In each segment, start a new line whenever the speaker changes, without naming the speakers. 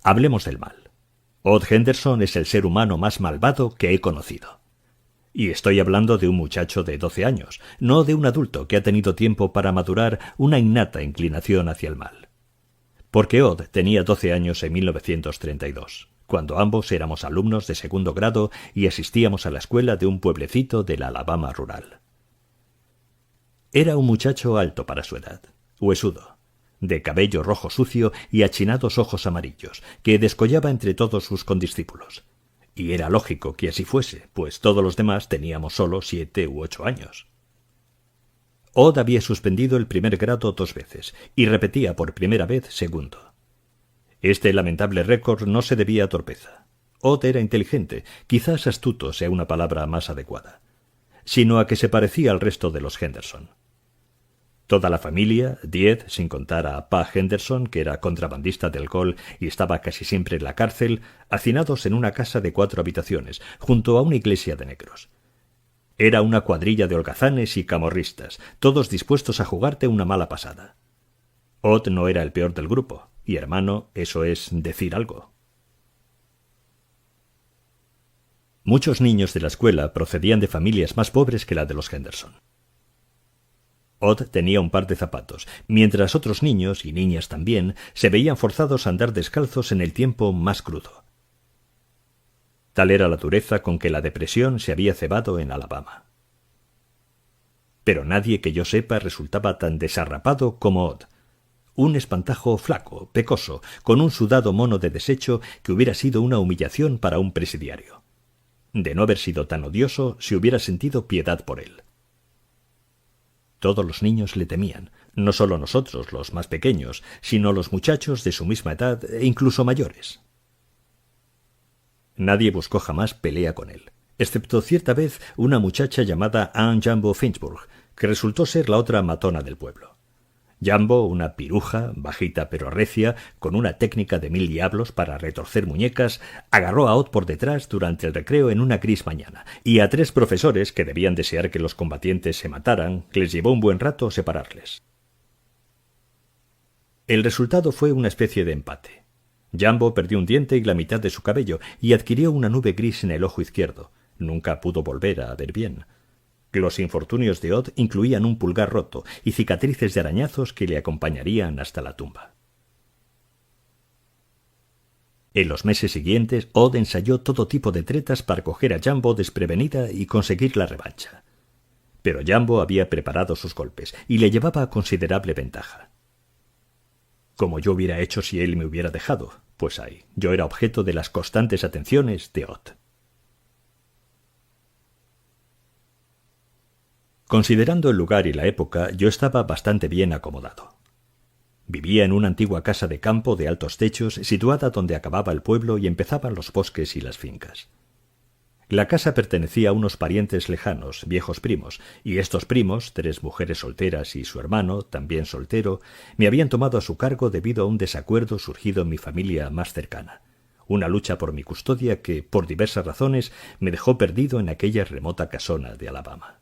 Hablemos del mal. Odd Henderson es el ser humano más malvado que he conocido. Y estoy hablando de un muchacho de 12 años, no de un adulto que ha tenido tiempo para madurar una innata inclinación hacia el mal. Porque Odd tenía 12 años en 1932, cuando ambos éramos alumnos de segundo grado y asistíamos a la escuela de un pueblecito de la Alabama rural. Era un muchacho alto para su edad, huesudo, de cabello rojo sucio y achinados ojos amarillos, que descollaba entre todos sus condiscípulos. Y era lógico que así fuese, pues todos los demás teníamos solo 7 u 8 años. Odd había suspendido el primer grado 2 veces, y repetía por primera vez segundo. Este lamentable récord no se debía a torpeza. Odd era inteligente, quizás astuto sea una palabra más adecuada, sino a que se parecía al resto de los Henderson. Toda la familia, 10, sin contar a Pa Henderson, que era contrabandista de alcohol y estaba casi siempre en la cárcel, hacinados en una casa de 4 habitaciones, junto a una iglesia de negros. Era una cuadrilla de holgazanes y camorristas, todos dispuestos a jugarte una mala pasada. Odd no era el peor del grupo, y hermano, eso es decir algo. Muchos niños de la escuela procedían de familias más pobres que la de los Henderson. Odd tenía un par de zapatos, mientras otros niños, y niñas también, se veían forzados a andar descalzos en el tiempo más crudo. Tal era la dureza con que la depresión se había cebado en Alabama. Pero nadie que yo sepa resultaba tan desarrapado como Odd. Un espantajo flaco, pecoso, con un sudado mono de desecho que hubiera sido una humillación para un presidiario. De no haber sido tan odioso, se hubiera sentido piedad por él. Todos los niños le temían, no solo nosotros, los más pequeños, sino los muchachos de su misma edad e incluso mayores. Nadie buscó jamás pelea con él, excepto cierta vez una muchacha llamada Anne Jambo Finchburg, que resultó ser la otra matona del pueblo. Jambo, una piruja, bajita pero recia, con una técnica de 1000 diablos para retorcer muñecas, agarró a Odd por detrás durante el recreo en una gris mañana, y a 3 profesores, que debían desear que los combatientes se mataran, les llevó un buen rato separarles. El resultado fue una especie de empate. Jambo perdió un diente y la mitad de su cabello, y adquirió una nube gris en el ojo izquierdo. Nunca pudo volver a ver bien. Los infortunios de Odd incluían un pulgar roto y cicatrices de arañazos que le acompañarían hasta la tumba. En los meses siguientes, Odd ensayó todo tipo de tretas para coger a Jambo desprevenida y conseguir la revancha. Pero Jambo había preparado sus golpes y le llevaba considerable ventaja. Como yo hubiera hecho si él me hubiera dejado, pues ay, yo era objeto de las constantes atenciones de Odd. Considerando el lugar y la época, yo estaba bastante bien acomodado. Vivía en una antigua casa de campo de altos techos situada donde acababa el pueblo y empezaban los bosques y las fincas. La casa pertenecía a unos parientes lejanos, viejos primos, y estos primos, 3 mujeres solteras y su hermano, también soltero, me habían tomado a su cargo debido a un desacuerdo surgido en mi familia más cercana. Una lucha por mi custodia que, por diversas razones, me dejó perdido en aquella remota casona de Alabama.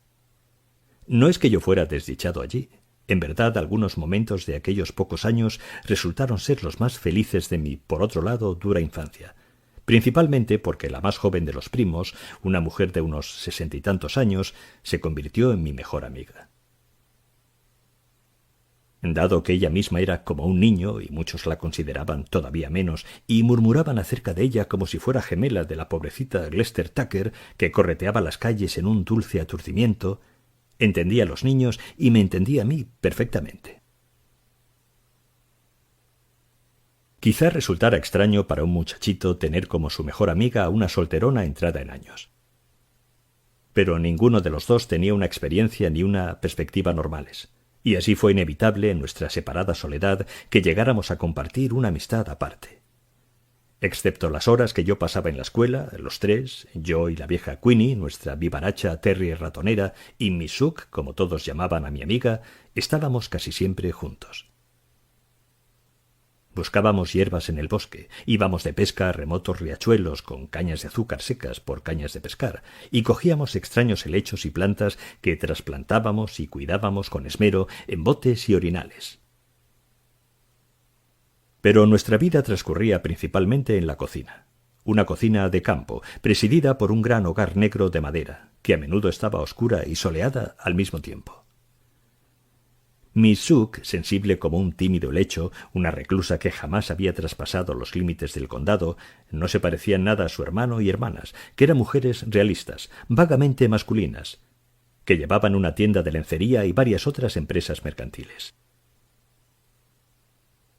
No es que yo fuera desdichado allí. En verdad, algunos momentos de aquellos pocos años resultaron ser los más felices de mi, por otro lado, dura infancia. Principalmente porque la más joven de los primos, una mujer de unos 60 y tantos años, se convirtió en mi mejor amiga. Dado que ella misma era como un niño, y muchos la consideraban todavía menos, y murmuraban acerca de ella como si fuera gemela de la pobrecita Lester Tucker, que correteaba las calles en un dulce aturdimiento, entendía a los niños y me entendía a mí perfectamente. Quizá resultara extraño para un muchachito tener como su mejor amiga a una solterona entrada en años. Pero ninguno de los dos tenía una experiencia ni una perspectiva normales, y así fue inevitable en nuestra separada soledad que llegáramos a compartir una amistad aparte. Excepto las horas que yo pasaba en la escuela, los 3, yo y la vieja Queenie, nuestra vivaracha terrier ratonera, y Miss Sook, como todos llamaban a mi amiga, estábamos casi siempre juntos. Buscábamos hierbas en el bosque, íbamos de pesca a remotos riachuelos con cañas de azúcar secas por cañas de pescar, y cogíamos extraños helechos y plantas que trasplantábamos y cuidábamos con esmero en botes y orinales. Pero nuestra vida transcurría principalmente en la cocina. Una cocina de campo, presidida por un gran hogar negro de madera, que a menudo estaba oscura y soleada al mismo tiempo. Miss Suk, sensible como un tímido helecho, una reclusa que jamás había traspasado los límites del condado, no se parecía en nada a su hermano y hermanas, que eran mujeres realistas, vagamente masculinas, que llevaban una tienda de lencería y varias otras empresas mercantiles.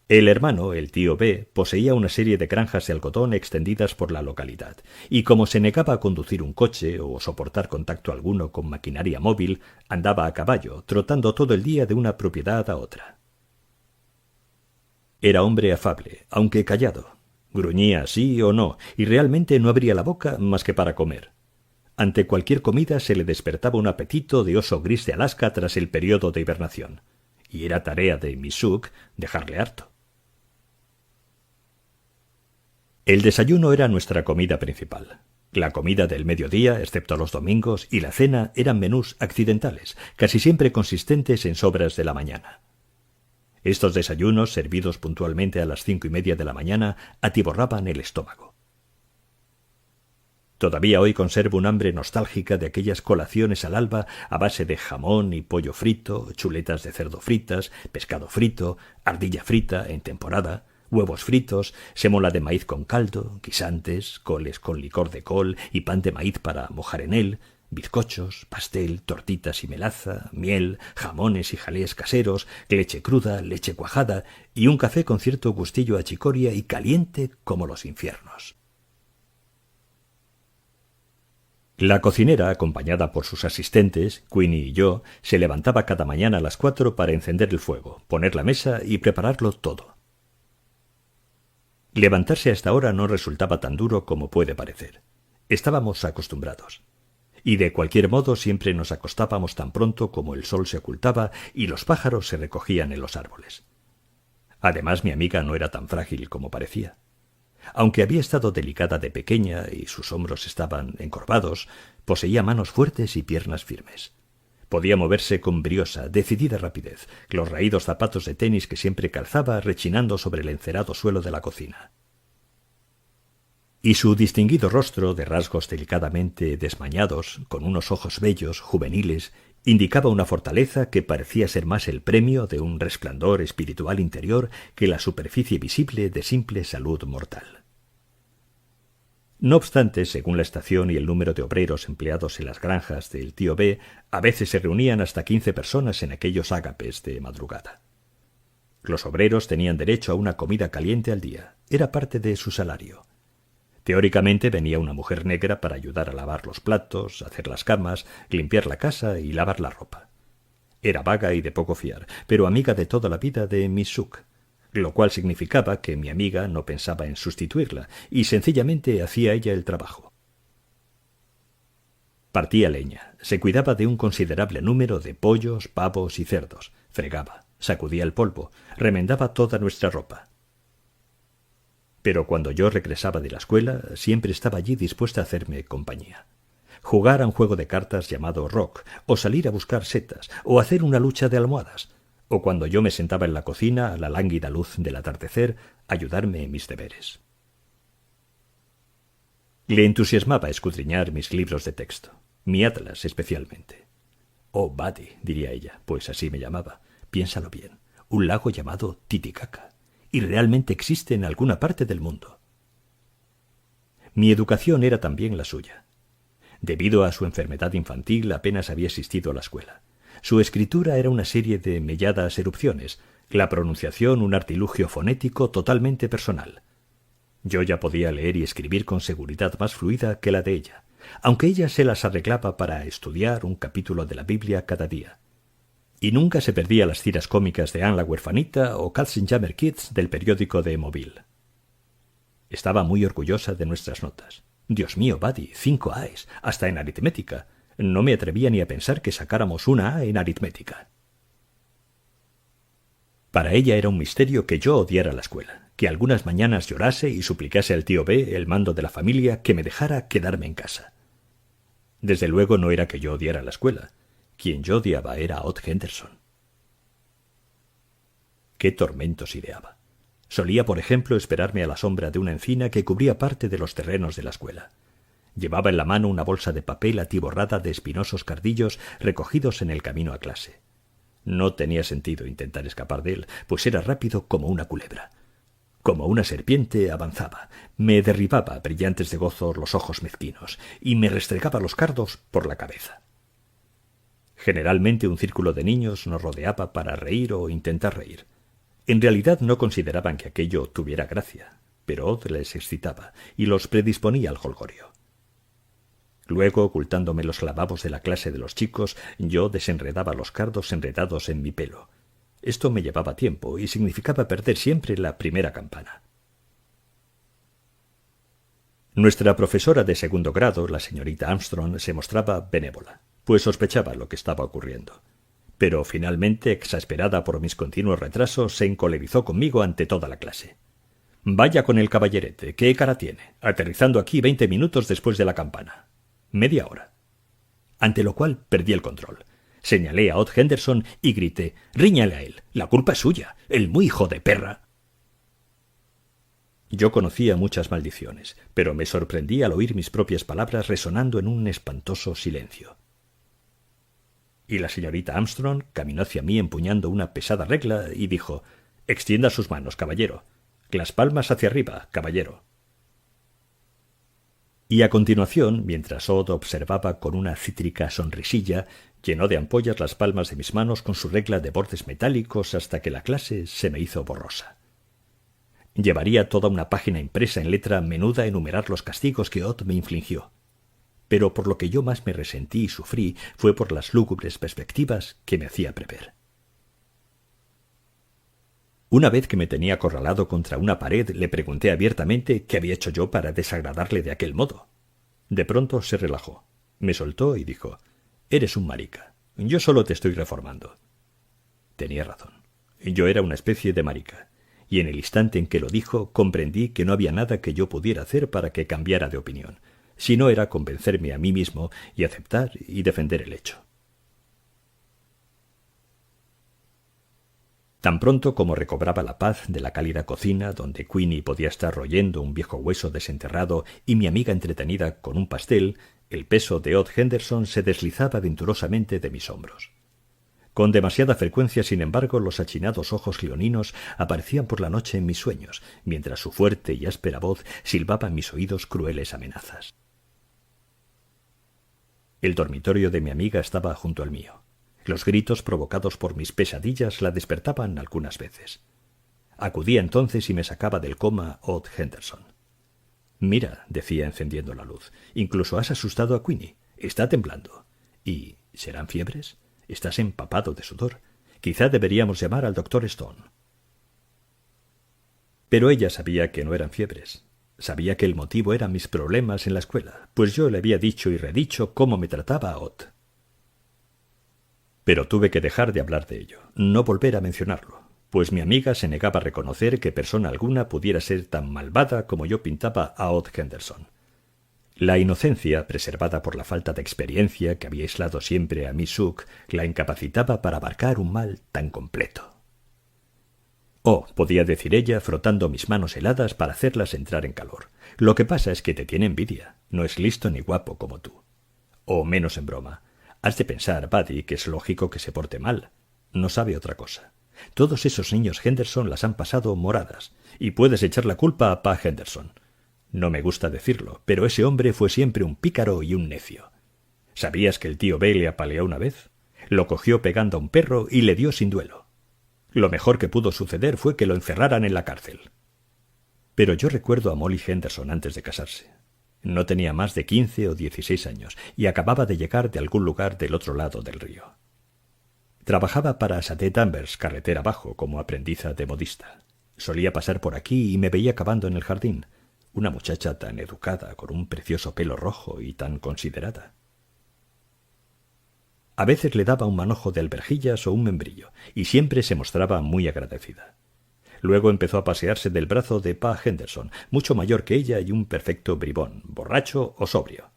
El hermano, el tío B, poseía una serie de granjas de algodón extendidas por la localidad, y como se negaba a conducir un coche o soportar contacto alguno con maquinaria móvil, andaba a caballo, trotando todo el día de una propiedad a otra. Era hombre afable, aunque callado. Gruñía sí o no, y realmente no abría la boca más que para comer. Ante cualquier comida se le despertaba un apetito de oso gris de Alaska tras el periodo de hibernación, y era tarea de Miss Suk dejarle harto. El desayuno era nuestra comida principal. La comida del mediodía, excepto los domingos, y la cena eran menús accidentales, casi siempre consistentes en sobras de la mañana. Estos desayunos, servidos puntualmente a las 5:30 de la mañana, atiborraban el estómago. Todavía hoy conservo un hambre nostálgica de aquellas colaciones al alba a base de jamón y pollo frito, chuletas de cerdo fritas, pescado frito, ardilla frita en temporada, huevos fritos, sémola de maíz con caldo, guisantes, coles con licor de col y pan de maíz para mojar en él, bizcochos, pastel, tortitas y melaza, miel, jamones y jalés caseros, leche cruda, leche cuajada y un café con cierto gustillo a chicoria y caliente como los infiernos. La cocinera, acompañada por sus asistentes, Queenie y yo, se levantaba cada mañana a las 4 para encender el fuego, poner la mesa y prepararlo todo. Levantarse a esta hora no resultaba tan duro como puede parecer. Estábamos acostumbrados. Y de cualquier modo siempre nos acostábamos tan pronto como el sol se ocultaba y los pájaros se recogían en los árboles. Además, mi amiga no era tan frágil como parecía. Aunque había estado delicada de pequeña y sus hombros estaban encorvados, poseía manos fuertes y piernas firmes. Podía moverse con briosa, decidida rapidez, los raídos zapatos de tenis que siempre calzaba rechinando sobre el encerado suelo de la cocina. Y su distinguido rostro, de rasgos delicadamente desmañados, con unos ojos bellos, juveniles, indicaba una fortaleza que parecía ser más el premio de un resplandor espiritual interior que la superficie visible de simple salud mortal. No obstante, según la estación y el número de obreros empleados en las granjas del tío B, a veces se reunían hasta 15 personas en aquellos ágapes de madrugada. Los obreros tenían derecho a una comida caliente al día. Era parte de su salario. Teóricamente venía una mujer negra para ayudar a lavar los platos, hacer las camas, limpiar la casa y lavar la ropa. Era vaga y de poco fiar, pero amiga de toda la vida de Miss Suk, lo cual significaba que mi amiga no pensaba en sustituirla y sencillamente hacía ella el trabajo. Partía leña, se cuidaba de un considerable número de pollos, pavos y cerdos, fregaba, sacudía el polvo, remendaba toda nuestra ropa. Pero cuando yo regresaba de la escuela, siempre estaba allí dispuesta a hacerme compañía. Jugar a un juego de cartas llamado rock, o salir a buscar setas, o hacer una lucha de almohadas, o cuando yo me sentaba en la cocina a la lánguida luz del atardecer, ayudarme en mis deberes. Le entusiasmaba escudriñar mis libros de texto, mi atlas especialmente. «Oh, Buddy», diría ella, pues así me llamaba, «piénsalo bien, un lago llamado Titicaca, y realmente existe en alguna parte del mundo». Mi educación era también la suya. Debido a su enfermedad infantil apenas había asistido a la escuela. Su escritura era una serie de melladas erupciones, la pronunciación un artilugio fonético totalmente personal. Yo ya podía leer y escribir con seguridad más fluida que la de ella, aunque ella se las arreglaba para estudiar un capítulo de la Biblia cada día. Y nunca se perdía las tiras cómicas de Anne la huerfanita o Katzenjammer Kids del periódico de Mobile. Estaba muy orgullosa de nuestras notas. Dios mío, Buddy, 5 A's, hasta en aritmética. No me atrevía ni a pensar que sacáramos una A en aritmética. Para ella era un misterio que yo odiara la escuela, que algunas mañanas llorase y suplicase al tío B, el mando de la familia, que me dejara quedarme en casa. Desde luego no era que yo odiara la escuela. Quien yo odiaba era a Ott Henderson. Qué tormentos ideaba. Solía, por ejemplo, esperarme a la sombra de una encina que cubría parte de los terrenos de la escuela. Llevaba en la mano una bolsa de papel atiborrada de espinosos cardillos recogidos en el camino a clase. No tenía sentido intentar escapar de él, pues era rápido como una culebra. Como una serpiente avanzaba, me derribaba brillantes de gozo los ojos mezquinos y me restregaba los cardos por la cabeza. Generalmente un círculo de niños nos rodeaba para reír o intentar reír. En realidad no consideraban que aquello tuviera gracia, pero Odd les excitaba y los predisponía al jolgorio. Luego, ocultándome los lavabos de la clase de los chicos, yo desenredaba los cardos enredados en mi pelo. Esto me llevaba tiempo y significaba perder siempre la primera campana. Nuestra profesora de segundo grado, la señorita Armstrong, se mostraba benévola, pues sospechaba lo que estaba ocurriendo. Pero finalmente, exasperada por mis continuos retrasos, se encolerizó conmigo ante toda la clase. «Vaya con el caballerete, ¿qué cara tiene? Aterrizando aquí 20 minutos después de la campana. Media hora». Ante lo cual perdí el control. Señalé a Odd Henderson y grité: «¡Ríñale a él! La culpa es suya, el muy hijo de perra». Yo conocía muchas maldiciones, pero me sorprendí al oír mis propias palabras resonando en un espantoso silencio. Y la señorita Armstrong caminó hacia mí empuñando una pesada regla y dijo: «Extienda sus manos, caballero. Las palmas hacia arriba, caballero». Y a continuación, mientras Odd observaba con una cítrica sonrisilla, llenó de ampollas las palmas de mis manos con su regla de bordes metálicos hasta que la clase se me hizo borrosa. Llevaría toda una página impresa en letra menuda enumerar los castigos que Odd me infligió. Pero por lo que yo más me resentí y sufrí fue por las lúgubres perspectivas que me hacía prever. Una vez que me tenía acorralado contra una pared, le pregunté abiertamente qué había hecho yo para desagradarle de aquel modo. De pronto se relajó, me soltó y dijo: «Eres un marica. Yo solo te estoy reformando». Tenía razón. Yo era una especie de marica, y en el instante en que lo dijo comprendí que no había nada que yo pudiera hacer para que cambiara de opinión, si no era convencerme a mí mismo y aceptar y defender el hecho. Tan pronto como recobraba la paz de la cálida cocina, donde Queenie podía estar royendo un viejo hueso desenterrado y mi amiga entretenida con un pastel, el peso de Odd Henderson se deslizaba venturosamente de mis hombros. Con demasiada frecuencia, sin embargo, los achinados ojos leoninos aparecían por la noche en mis sueños, mientras su fuerte y áspera voz silbaba en mis oídos crueles amenazas. El dormitorio de mi amiga estaba junto al mío. Los gritos provocados por mis pesadillas la despertaban algunas veces. Acudía entonces y me sacaba del coma Odd Henderson. «Mira», decía encendiendo la luz, «incluso has asustado a Queenie. Está temblando. ¿Y serán fiebres? Estás empapado de sudor. Quizá deberíamos llamar al doctor Stone». Pero ella sabía que no eran fiebres. Sabía que el motivo eran mis problemas en la escuela, pues yo le había dicho y redicho cómo me trataba Odd. Pero tuve que dejar de hablar de ello, no volver a mencionarlo, pues mi amiga se negaba a reconocer que persona alguna pudiera ser tan malvada como yo pintaba a Odd Henderson. La inocencia, preservada por la falta de experiencia que había aislado siempre a Miss Hook, la incapacitaba para abarcar un mal tan completo. «Oh», podía decir ella, frotando mis manos heladas para hacerlas entrar en calor, «lo que pasa es que te tiene envidia. No es listo ni guapo como tú». O menos en broma: «Has de pensar, Buddy, que es lógico que se porte mal. No sabe otra cosa. Todos esos niños Henderson las han pasado moradas, y puedes echar la culpa a Pa Henderson. No me gusta decirlo, pero ese hombre fue siempre un pícaro y un necio. ¿Sabías que el tío B le apaleó una vez? Lo cogió pegando a un perro y le dio sin duelo. Lo mejor que pudo suceder fue que lo encerraran en la cárcel». Pero yo recuerdo a Molly Henderson antes de casarse. No tenía más de 15 o 16 años y acababa de llegar de algún lugar del otro lado del río. Trabajaba para Saté Danvers, carretera abajo, como aprendiza de modista. Solía pasar por aquí y me veía cavando en el jardín. Una muchacha tan educada, con un precioso pelo rojo y tan considerada. A veces le daba un manojo de alberjillas o un membrillo, y siempre se mostraba muy agradecida. Luego empezó a pasearse del brazo de Pa Henderson, mucho mayor que ella y un perfecto bribón, borracho o sobrio.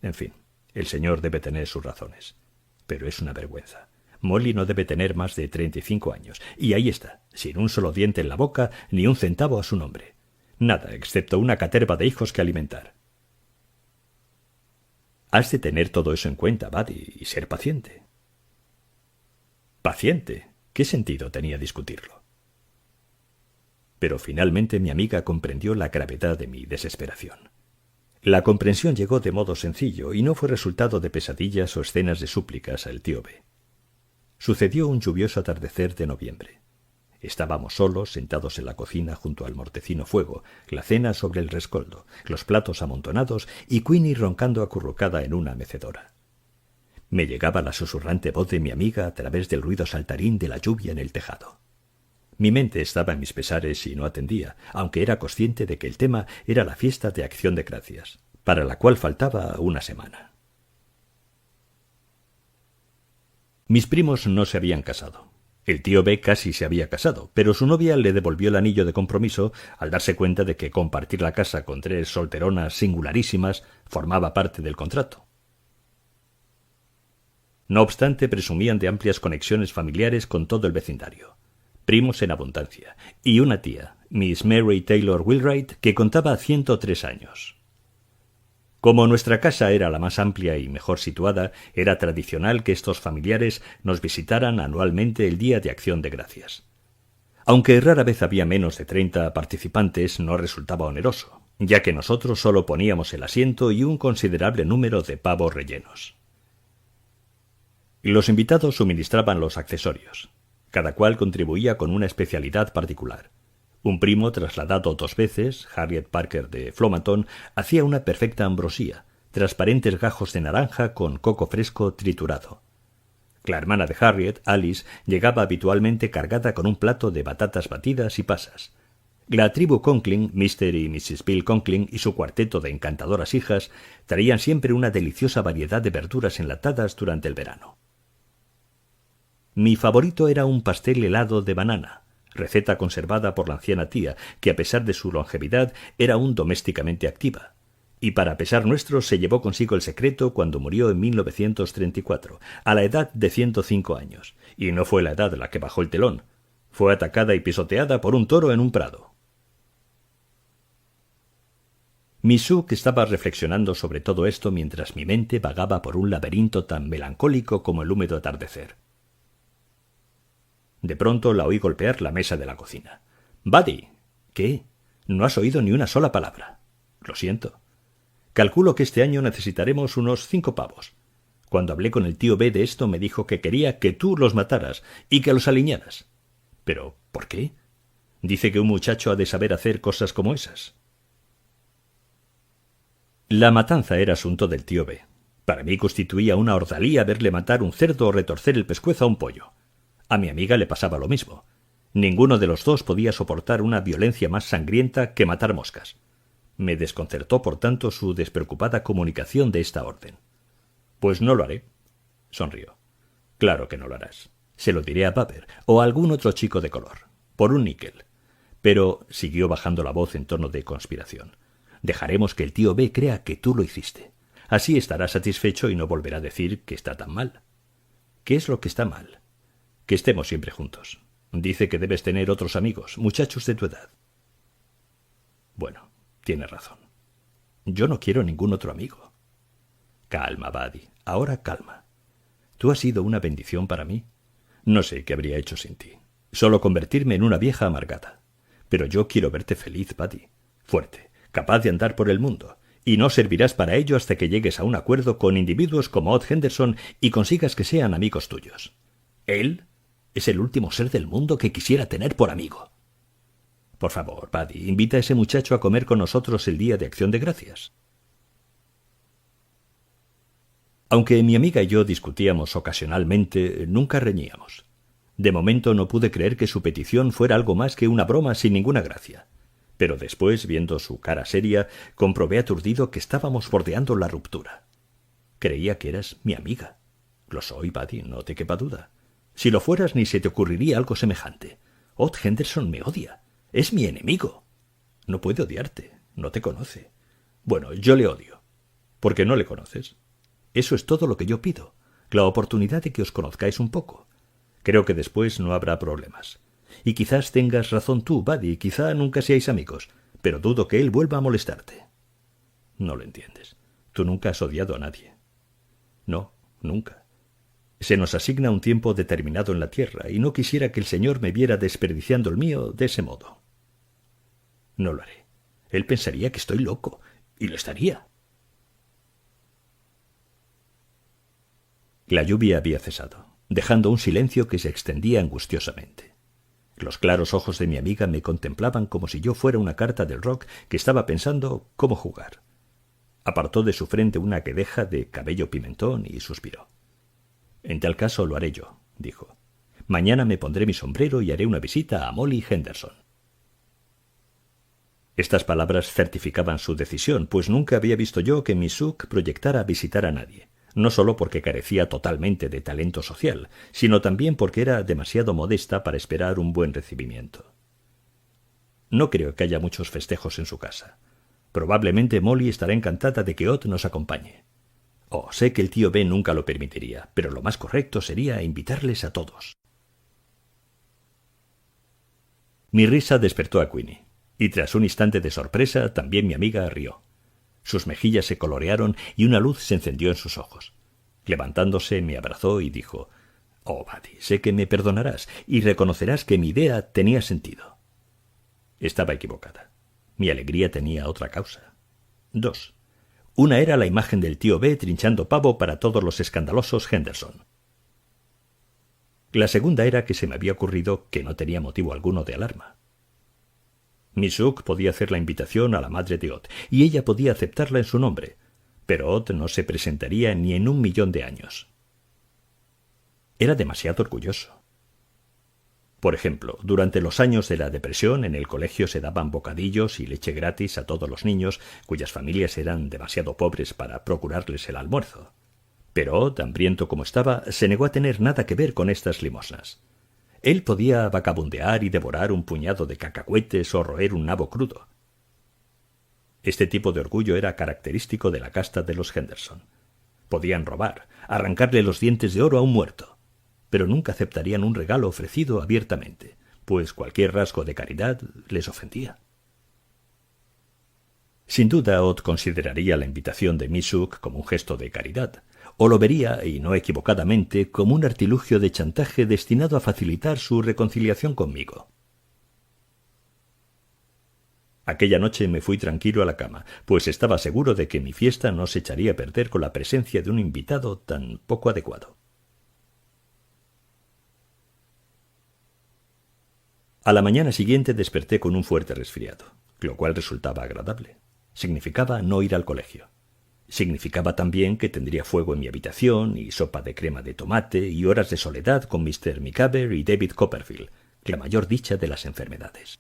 En fin, el señor debe tener sus razones. Pero es una vergüenza. Molly no debe tener más de 35 años, y ahí está, sin un solo diente en la boca ni un centavo a su nombre. Nada, excepto una caterva de hijos que alimentar. Has de tener todo eso en cuenta, Buddy, y ser paciente. ¿Paciente? ¿Qué sentido tenía discutirlo? Pero finalmente mi amiga comprendió la gravedad de mi desesperación. La comprensión llegó de modo sencillo y no fue resultado de pesadillas o escenas de súplicas al tío B. Sucedió un lluvioso atardecer de noviembre. Estábamos solos, sentados en la cocina junto al mortecino fuego, la cena sobre el rescoldo, los platos amontonados y Queenie roncando acurrucada en una mecedora. Me llegaba la susurrante voz de mi amiga a través del ruido saltarín de la lluvia en el tejado. Mi mente estaba en mis pesares y no atendía, aunque era consciente de que el tema era la fiesta de Acción de Gracias, para la cual faltaba una semana. Mis primos no se habían casado. El tío B casi se había casado, pero su novia le devolvió el anillo de compromiso al darse cuenta de que compartir la casa con 3 solteronas singularísimas formaba parte del contrato. No obstante, presumían de amplias conexiones familiares con todo el vecindario. Primos en abundancia, y una tía, Miss Mary Taylor Wheelwright, que contaba 103 años. Como nuestra casa era la más amplia y mejor situada, era tradicional que estos familiares nos visitaran anualmente el Día de Acción de Gracias. Aunque rara vez había menos de 30 participantes, no resultaba oneroso, ya que nosotros solo poníamos el asiento y un considerable número de pavos rellenos. Los invitados suministraban los accesorios. Cada cual contribuía con una especialidad particular. Un primo, trasladado 2 veces, Harriet Parker de Flomaton, hacía una perfecta ambrosía, transparentes gajos de naranja con coco fresco triturado. La hermana de Harriet, Alice, llegaba habitualmente cargada con un plato de batatas batidas y pasas. La tribu Conkling, Mr. y Mrs. Bill Conkling y su cuarteto de encantadoras hijas, traían siempre una deliciosa variedad de verduras enlatadas durante el verano. Mi favorito era un pastel helado de banana, receta conservada por la anciana tía, que a pesar de su longevidad era aún domésticamente activa, y para pesar nuestro se llevó consigo el secreto cuando murió en 1934, a la edad de 105 años, y no fue la edad la que bajó el telón, fue atacada y pisoteada por un toro en un prado. Misuk estaba reflexionando sobre todo esto mientras mi mente vagaba por un laberinto tan melancólico como el húmedo atardecer. De pronto la oí golpear la mesa de la cocina. «Buddy». «¿Qué? No has oído ni una sola palabra». «Lo siento. Calculo que este año necesitaremos unos 5 pavos. Cuando hablé con el tío B de esto me dijo que quería que tú los mataras y que los aliñaras». «¿Pero por qué? Dice que un muchacho ha de saber hacer cosas como esas». La matanza era asunto del tío B. Para mí constituía una ordalía verle matar un cerdo o retorcer el pescuezo a un pollo. A mi amiga le pasaba lo mismo. Ninguno de los dos podía soportar una violencia más sangrienta que matar moscas. Me desconcertó, por tanto, su despreocupada comunicación de esta orden. «Pues no lo haré», sonrió. «Claro que no lo harás. Se lo diré a Baber o a algún otro chico de color, por un níquel». Pero siguió bajando la voz en tono de conspiración. «Dejaremos que el tío B crea que tú lo hiciste. Así estará satisfecho y no volverá a decir que está tan mal». «¿Qué es lo que está mal?» «Que estemos siempre juntos. Dice que debes tener otros amigos, muchachos de tu edad». «Bueno, tienes razón. Yo no quiero ningún otro amigo». «Calma, Buddy. Ahora calma. Tú has sido una bendición para mí. No sé qué habría hecho sin ti. Solo convertirme en una vieja amargada. Pero yo quiero verte feliz, Buddy. Fuerte, capaz de andar por el mundo. Y no servirás para ello hasta que llegues a un acuerdo con individuos como Odd Henderson y consigas que sean amigos tuyos. Él es el último ser del mundo que quisiera tener por amigo. Por favor, Buddy, invita a ese muchacho a comer con nosotros el Día de Acción de Gracias». Aunque mi amiga y yo discutíamos ocasionalmente, nunca reñíamos. De momento no pude creer que su petición fuera algo más que una broma sin ninguna gracia. Pero después, viendo su cara seria, comprobé aturdido que estábamos bordeando la ruptura. «Creía que eras mi amiga». «Lo soy, Buddy, no te quepa duda. Si lo fueras, ni se te ocurriría algo semejante. Odd Henderson me odia. Es mi enemigo. No puede odiarte. No te conoce. Bueno, yo le odio. Porque no le conoces. Eso es todo lo que yo pido. La oportunidad de que os conozcáis un poco. Creo que después no habrá problemas. Y quizás tengas razón tú, Buddy, quizá nunca seáis amigos, pero dudo que él vuelva a molestarte. No lo entiendes. Tú nunca has odiado a nadie. No, nunca. Se nos asigna un tiempo determinado en la tierra, y no quisiera que el Señor me viera desperdiciando el mío de ese modo. No lo haré. Él pensaría que estoy loco, y lo estaría. La lluvia había cesado, dejando un silencio que se extendía angustiosamente. Los claros ojos de mi amiga me contemplaban como si yo fuera una carta del rock que estaba pensando cómo jugar. Apartó de su frente una guedeja de cabello pimentón y suspiró. En tal caso lo haré yo, dijo. Mañana me pondré mi sombrero y haré una visita a Molly Henderson. Estas palabras certificaban su decisión, pues nunca había visto yo que Miss Hook proyectara visitar a nadie, no solo porque carecía totalmente de talento social, sino también porque era demasiado modesta para esperar un buen recibimiento. No creo que haya muchos festejos en su casa. Probablemente Molly estará encantada de que Ott nos acompañe. Oh, sé que el tío Ben nunca lo permitiría, pero lo más correcto sería invitarles a todos. Mi risa despertó a Queenie, y tras un instante de sorpresa también mi amiga rió. Sus mejillas se colorearon y una luz se encendió en sus ojos. Levantándose me abrazó y dijo: «Oh, Buddy, sé que me perdonarás y reconocerás que mi idea tenía sentido». Estaba equivocada. Mi alegría tenía otra causa. 2. Una era la imagen del tío B trinchando pavo para todos los escandalosos Henderson. La segunda era que se me había ocurrido que no tenía motivo alguno de alarma. Miss Hook podía hacer la invitación a la madre de Ott, y ella podía aceptarla en su nombre, pero Ott no se presentaría ni en 1.000.000 de años. Era demasiado orgulloso. Por ejemplo, durante los años de la depresión en el colegio se daban bocadillos y leche gratis a todos los niños cuyas familias eran demasiado pobres para procurarles el almuerzo. Pero Ott, hambriento como estaba, se negó a tener nada que ver con estas limosnas. Él podía vagabundear y devorar un puñado de cacahuetes o roer un nabo crudo. Este tipo de orgullo era característico de la casta de los Henderson. Podían robar, arrancarle los dientes de oro a un muerto, pero nunca aceptarían un regalo ofrecido abiertamente, pues cualquier rasgo de caridad les ofendía. Sin duda, Ott consideraría la invitación de Miss Hook como un gesto de caridad, o lo vería, y no equivocadamente, como un artilugio de chantaje destinado a facilitar su reconciliación conmigo. Aquella noche me fui tranquilo a la cama, pues estaba seguro de que mi fiesta no se echaría a perder con la presencia de un invitado tan poco adecuado. A la mañana siguiente desperté con un fuerte resfriado, lo cual resultaba agradable. Significaba no ir al colegio. Significaba también que tendría fuego en mi habitación y sopa de crema de tomate y horas de soledad con Mr. Micawber y David Copperfield, la mayor dicha de las enfermedades.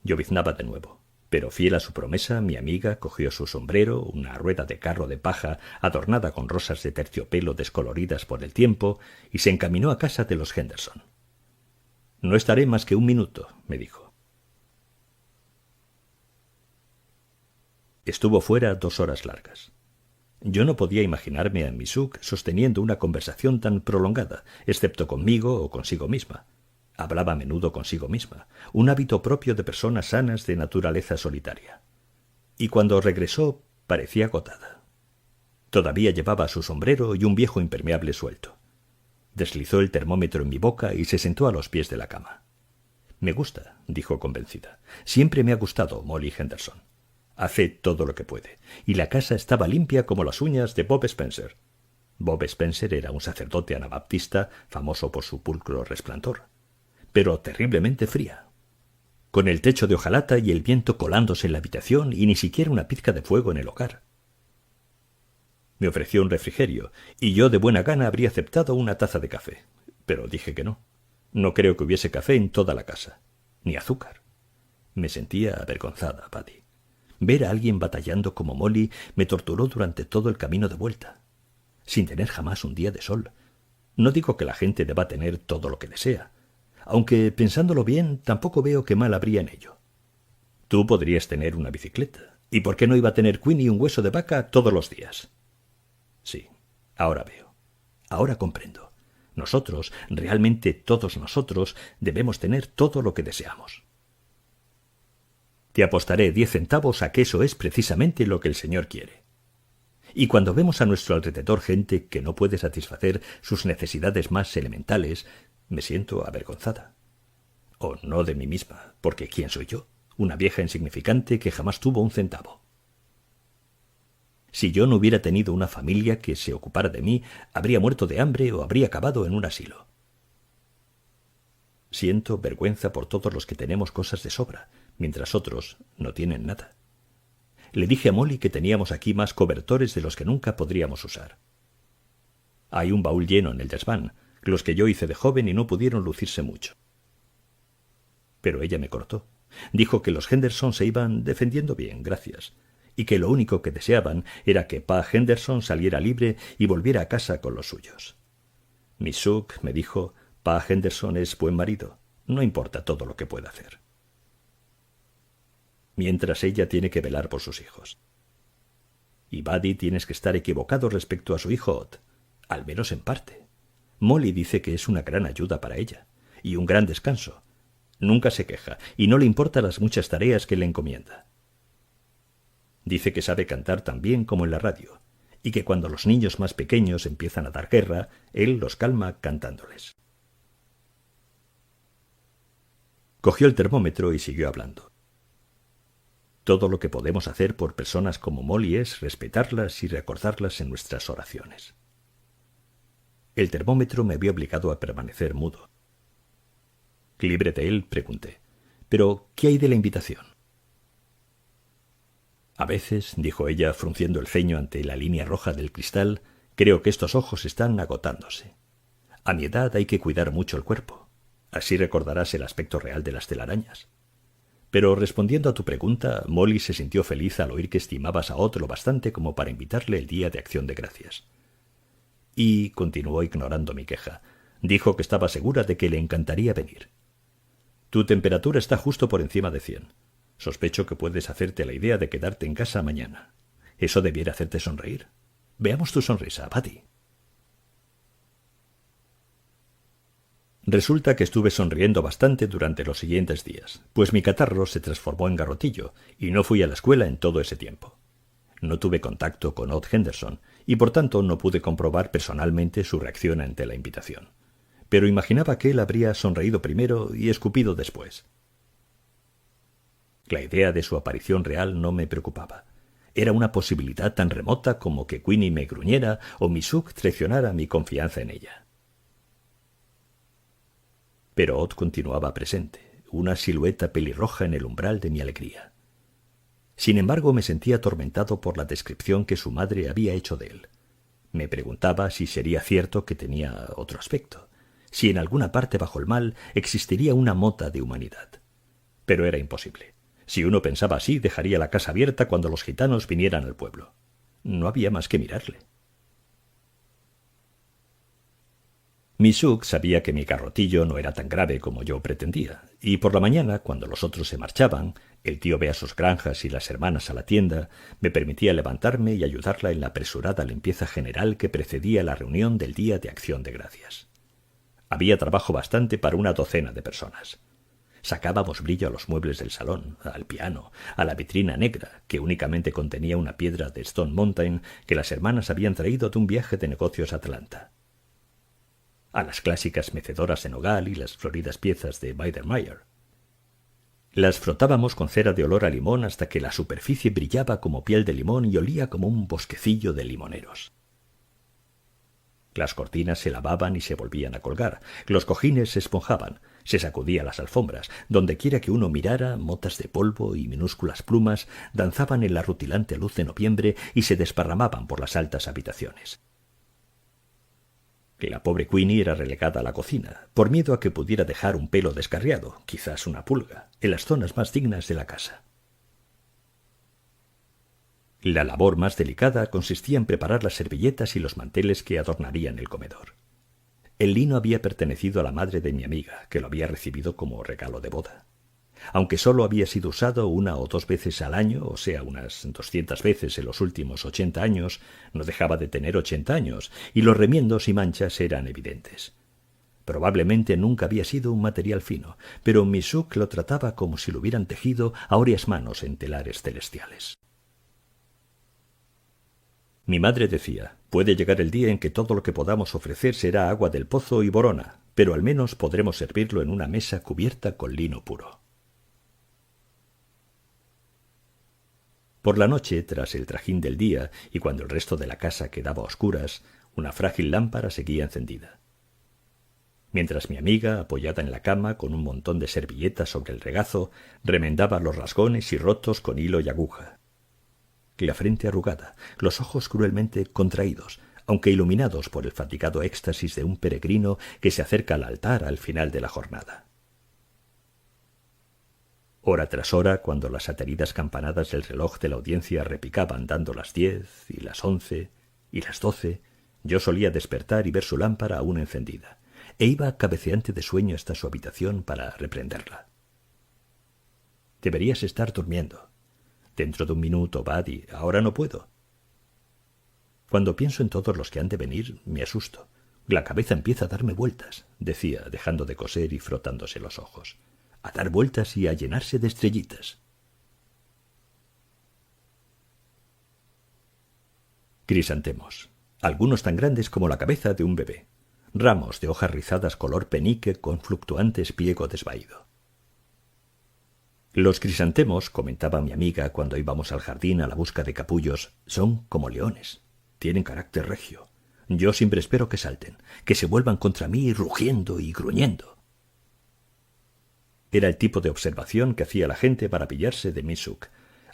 Lloviznaba de nuevo, pero fiel a su promesa, mi amiga cogió su sombrero, una rueda de carro de paja adornada con rosas de terciopelo descoloridas por el tiempo, y se encaminó a casa de los Henderson. «No estaré más que 1 minuto», me dijo. Estuvo fuera 2 horas largas. Yo no podía imaginarme a Miss Hook sosteniendo una conversación tan prolongada, excepto conmigo o consigo misma. Hablaba a menudo consigo misma, un hábito propio de personas sanas de naturaleza solitaria. Y cuando regresó, parecía agotada. Todavía llevaba su sombrero y un viejo impermeable suelto. Deslizó el termómetro en mi boca y se sentó a los pies de la cama. «Me gusta», dijo convencida. «Siempre me ha gustado Molly Henderson. Hace todo lo que puede, y la casa estaba limpia como las uñas de Bob Spencer». Bob Spencer era un sacerdote anabaptista famoso por su pulcro resplandor, pero terriblemente fría, con el techo de hojalata y el viento colándose en la habitación y ni siquiera una pizca de fuego en el hogar. Me ofreció un refrigerio, y yo de buena gana habría aceptado una taza de café, pero dije que no. No creo que hubiese café en toda la casa, ni azúcar. Me sentía avergonzada, Buddy. Ver a alguien batallando como Molly me torturó durante todo el camino de vuelta, sin tener jamás un día de sol. No digo que la gente deba tener todo lo que desea, aunque, pensándolo bien, tampoco veo qué mal habría en ello. Tú podrías tener una bicicleta, ¿y por qué no iba a tener Queenie un hueso de vaca todos los días? Sí, ahora veo. Ahora comprendo. Nosotros, realmente todos nosotros, debemos tener todo lo que deseamos. Te apostaré 10 centavos a que eso es precisamente lo que el Señor quiere. Y cuando vemos a nuestro alrededor gente que no puede satisfacer sus necesidades más elementales, me siento avergonzada. O no de mí misma, porque ¿quién soy yo? Una vieja insignificante que jamás tuvo un centavo. Si yo no hubiera tenido una familia que se ocupara de mí, habría muerto de hambre o habría acabado en un asilo. Siento vergüenza por todos los que tenemos cosas de sobra, mientras otros no tienen nada. Le dije a Molly que teníamos aquí más cobertores de los que nunca podríamos usar. Hay un baúl lleno en el desván, los que yo hice de joven y no pudieron lucirse mucho. Pero ella me cortó. Dijo que los Henderson se iban defendiendo bien, gracias, y que lo único que deseaban era que Pa Henderson saliera libre y volviera a casa con los suyos. Miss Suk me dijo, Pa Henderson es buen marido, no importa todo lo que pueda hacer. Mientras ella tiene que velar por sus hijos. Y Buddy tienes que estar equivocado respecto a su hijo Ott, al menos en parte. Molly dice que es una gran ayuda para ella, y un gran descanso. Nunca se queja, y no le importan las muchas tareas que le encomienda. Dice que sabe cantar tan bien como en la radio, y que cuando los niños más pequeños empiezan a dar guerra, él los calma cantándoles. Cogió el termómetro y siguió hablando. Todo lo que podemos hacer por personas como Molly es respetarlas y recordarlas en nuestras oraciones. El termómetro me había obligado a permanecer mudo. Libre de él, pregunté, «¿Pero qué hay de la invitación?» «A veces», dijo ella, frunciendo el ceño ante la línea roja del cristal, «creo que estos ojos están agotándose. A mi edad hay que cuidar mucho el cuerpo. Así recordarás el aspecto real de las telarañas». Pero respondiendo a tu pregunta, Molly se sintió feliz al oír que estimabas a Ott lo bastante como para invitarle el día de Acción de Gracias. Y, continuó ignorando mi queja, dijo que estaba segura de que le encantaría venir. Tu temperatura está justo por encima de 100. Sospecho que puedes hacerte la idea de quedarte en casa mañana. Eso debiera hacerte sonreír. Veamos tu sonrisa, Buddy. Resulta que estuve sonriendo bastante durante los siguientes días, pues mi catarro se transformó en garrotillo y no fui a la escuela en todo ese tiempo. No tuve contacto con Ott Henderson y por tanto no pude comprobar personalmente su reacción ante la invitación. Pero imaginaba que él habría sonreído primero y escupido después. La idea de su aparición real no me preocupaba. Era una posibilidad tan remota como que Queenie me gruñera o Miss Suk traicionara mi confianza en ella. Pero Ott continuaba presente, una silueta pelirroja en el umbral de mi alegría. Sin embargo, me sentía atormentado por la descripción que su madre había hecho de él. Me preguntaba si sería cierto que tenía otro aspecto, si en alguna parte bajo el mal existiría una mota de humanidad. Pero era imposible. Si uno pensaba así, dejaría la casa abierta cuando los gitanos vinieran al pueblo. No había más que mirarle. Miss Suk sabía que mi garrotillo no era tan grave como yo pretendía, y por la mañana, cuando los otros se marchaban, el tío ve a sus granjas y las hermanas a la tienda, me permitía levantarme y ayudarla en la apresurada limpieza general que precedía la reunión del Día de Acción de Gracias. Había trabajo bastante para una docena de personas. Sacábamos brillo a los muebles del salón, al piano, a la vitrina negra, que únicamente contenía una piedra de Stone Mountain que las hermanas habían traído de un viaje de negocios a Atlanta, a las clásicas mecedoras de nogal y las floridas piezas de Biedermeier. Las frotábamos con cera de olor a limón hasta que la superficie brillaba como piel de limón y olía como un bosquecillo de limoneros. Las cortinas se lavaban y se volvían a colgar, los cojines se esponjaban, se sacudían las alfombras, dondequiera que uno mirara, motas de polvo y minúsculas plumas danzaban en la rutilante luz de noviembre y se desparramaban por las altas habitaciones. La pobre Queenie era relegada a la cocina, por miedo a que pudiera dejar un pelo descarriado, quizás una pulga, en las zonas más dignas de la casa. La labor más delicada consistía en preparar las servilletas y los manteles que adornarían el comedor. El lino había pertenecido a la madre de mi amiga, que lo había recibido como regalo de boda. Aunque solo había sido usado 1 o 2 veces al año, o sea, unas 200 veces en los últimos 80 años, no dejaba de tener 80 años, y los remiendos y manchas eran evidentes. Probablemente nunca había sido un material fino, pero Misuk lo trataba como si lo hubieran tejido áureas manos en telares celestiales. Mi madre decía, puede llegar el día en que todo lo que podamos ofrecer será agua del pozo y borona, pero al menos podremos servirlo en una mesa cubierta con lino puro. Por la noche, tras el trajín del día y cuando el resto de la casa quedaba a oscuras, una frágil lámpara seguía encendida. Mientras mi amiga, apoyada en la cama con un montón de servilletas sobre el regazo, remendaba los rasgones y rotos con hilo y aguja. La frente arrugada, los ojos cruelmente contraídos, aunque iluminados por el fatigado éxtasis de un peregrino que se acerca al altar al final de la jornada. Hora tras hora, cuando las ateridas campanadas del reloj de la audiencia repicaban dando las 10 y las 11 y las 12, yo solía despertar y ver su lámpara aún encendida, e iba cabeceante de sueño hasta su habitación para reprenderla. Deberías estar durmiendo. Dentro de un minuto, Buddy, ahora no puedo. Cuando pienso en todos los que han de venir, me asusto. La cabeza empieza a darme vueltas, decía, dejando de coser y frotándose los ojos. A dar vueltas y a llenarse de estrellitas. Crisantemos, algunos tan grandes como la cabeza de un bebé. Ramos de hojas rizadas color penique con fluctuante espiego desvaído. Los crisantemos, comentaba mi amiga cuando íbamos al jardín a la busca de capullos, son como leones. Tienen carácter regio. Yo siempre espero que salten, que se vuelvan contra mí rugiendo y gruñendo. Era el tipo de observación que hacía la gente para pillarse de Misuk,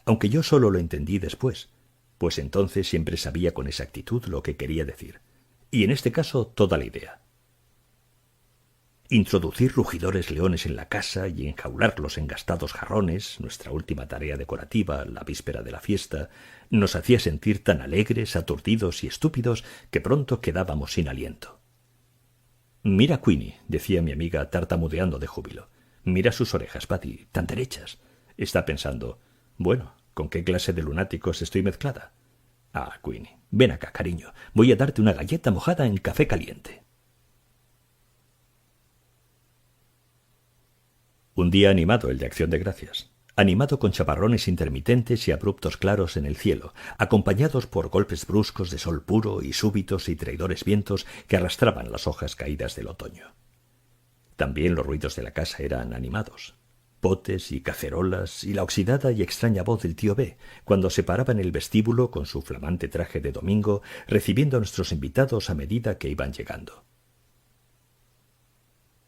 aunque yo solo lo entendí después, pues entonces siempre sabía con exactitud lo que quería decir, y en este caso toda la idea. Introducir rugidores leones en la casa y enjaularlos en gastados jarrones, nuestra última tarea decorativa, la víspera de la fiesta, nos hacía sentir tan alegres, aturdidos y estúpidos que pronto quedábamos sin aliento. «Mira, Queenie», decía mi amiga tartamudeando de júbilo. «Mira sus orejas, Patty, tan derechas». Está pensando, «Bueno, ¿con qué clase de lunáticos estoy mezclada?» «Ah, Queenie, ven acá, cariño. Voy a darte una galleta mojada en café caliente». Un día animado, el de Acción de Gracias. Animado con chaparrones intermitentes y abruptos claros en el cielo, acompañados por golpes bruscos de sol puro y súbitos y traidores vientos que arrastraban las hojas caídas del otoño. También los ruidos de la casa eran animados. Potes y cacerolas y la oxidada y extraña voz del tío B, cuando se paraba en el vestíbulo con su flamante traje de domingo, recibiendo a nuestros invitados a medida que iban llegando.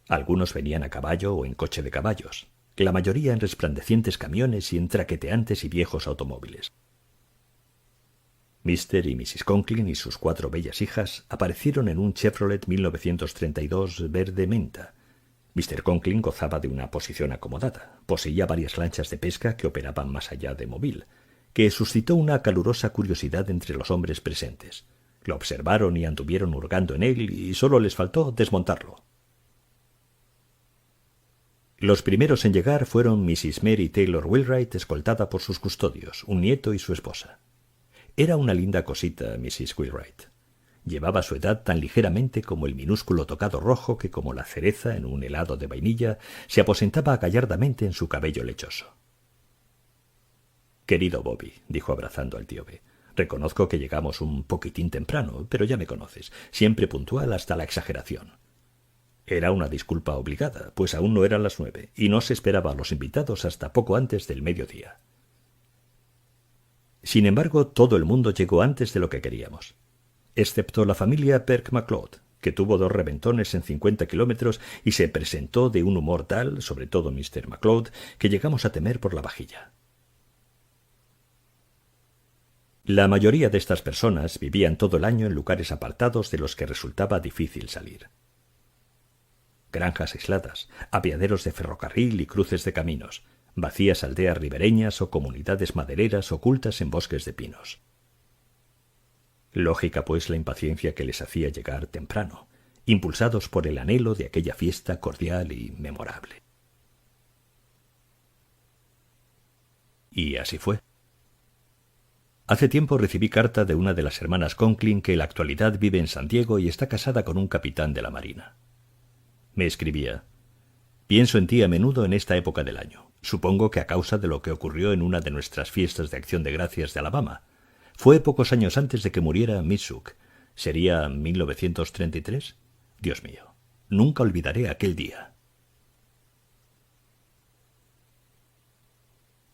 Algunos venían a caballo o en coche de caballos, la mayoría en resplandecientes camiones y en traqueteantes y viejos automóviles. Mr. y Mrs. Conklin y sus 4 bellas hijas aparecieron en un Chevrolet 1932 verde menta. Mr. Conklin gozaba de una posición acomodada, poseía varias lanchas de pesca que operaban más allá de Mobile, que suscitó una calurosa curiosidad entre los hombres presentes. Lo observaron y anduvieron hurgando en él y solo les faltó desmontarlo. Los primeros en llegar fueron Mrs. Mary Taylor Wheelwright, escoltada por sus custodios, un nieto y su esposa. Era una linda cosita, Mrs. Wheelwright. Llevaba su edad tan ligeramente como el minúsculo tocado rojo que, como la cereza en un helado de vainilla, se aposentaba gallardamente en su cabello lechoso. «Querido Bobby», dijo abrazando al tío B, «reconozco que llegamos un poquitín temprano, pero ya me conoces, siempre puntual hasta la exageración». Era una disculpa obligada, pues aún no eran las 9 y no se esperaba a los invitados hasta poco antes del mediodía. Sin embargo, todo el mundo llegó antes de lo que queríamos, excepto la familia Perk MacLeod, que tuvo 2 reventones en 50 kilómetros y se presentó de un humor tal, sobre todo Mr. MacLeod, que llegamos a temer por la vajilla. La mayoría de estas personas vivían todo el año en lugares apartados de los que resultaba difícil salir. Granjas aisladas, apeaderos de ferrocarril y cruces de caminos, vacías aldeas ribereñas o comunidades madereras ocultas en bosques de pinos. Lógica, pues, la impaciencia que les hacía llegar temprano, impulsados por el anhelo de aquella fiesta cordial y memorable. Y así fue. Hace tiempo recibí carta de una de las hermanas Conklin que en la actualidad vive en San Diego y está casada con un capitán de la Marina. Me escribía: «Pienso en ti a menudo en esta época del año. Supongo que a causa de lo que ocurrió en una de nuestras fiestas de Acción de Gracias de Alabama. Fue pocos años antes de que muriera Miss Zook. ¿Sería 1933? Dios mío, nunca olvidaré aquel día».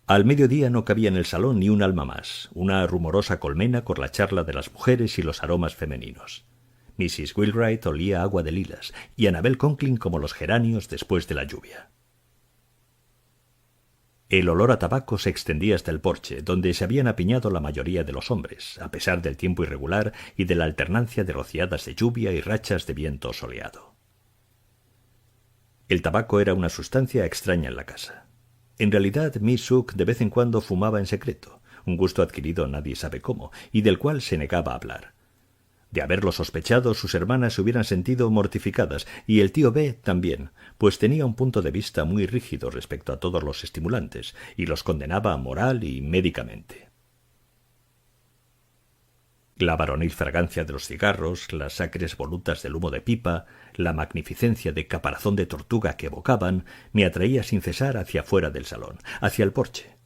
Al mediodía no cabía en el salón ni un alma más, una rumorosa colmena con la charla de las mujeres y los aromas femeninos. Mrs. Wheelwright olía agua de lilas y Annabel Conklin como los geranios después de la lluvia. El olor a tabaco se extendía hasta el porche, donde se habían apiñado la mayoría de los hombres, a pesar del tiempo irregular y de la alternancia de rociadas de lluvia y rachas de viento soleado. El tabaco era una sustancia extraña en la casa. En realidad, Miss Zook de vez en cuando fumaba en secreto, un gusto adquirido nadie sabe cómo, y del cual se negaba a hablar. De haberlo sospechado, sus hermanas se hubieran sentido mortificadas, y el tío B también, pues tenía un punto de vista muy rígido respecto a todos los estimulantes, y los condenaba moral y médicamente. La varonil fragancia de los cigarros, las acres volutas del humo de pipa, la magnificencia de caparazón de tortuga que evocaban, me atraía sin cesar hacia fuera del salón, hacia el porche.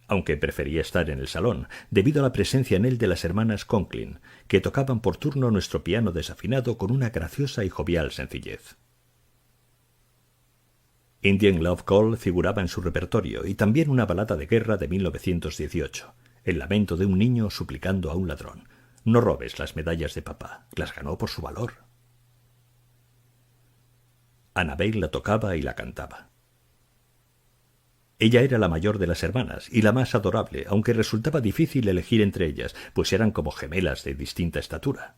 Aunque prefería estar en el salón, debido a la presencia en él de las hermanas Conklin, que tocaban por turno nuestro piano desafinado con una graciosa y jovial sencillez. Indian Love Call figuraba en su repertorio, y también una balada de guerra de 1918, el lamento de un niño suplicando a un ladrón: «No robes las medallas de papá, las ganó por su valor». Annabel la tocaba y la cantaba. Ella era la mayor de las hermanas y la más adorable, aunque resultaba difícil elegir entre ellas, pues eran como gemelas de distinta estatura.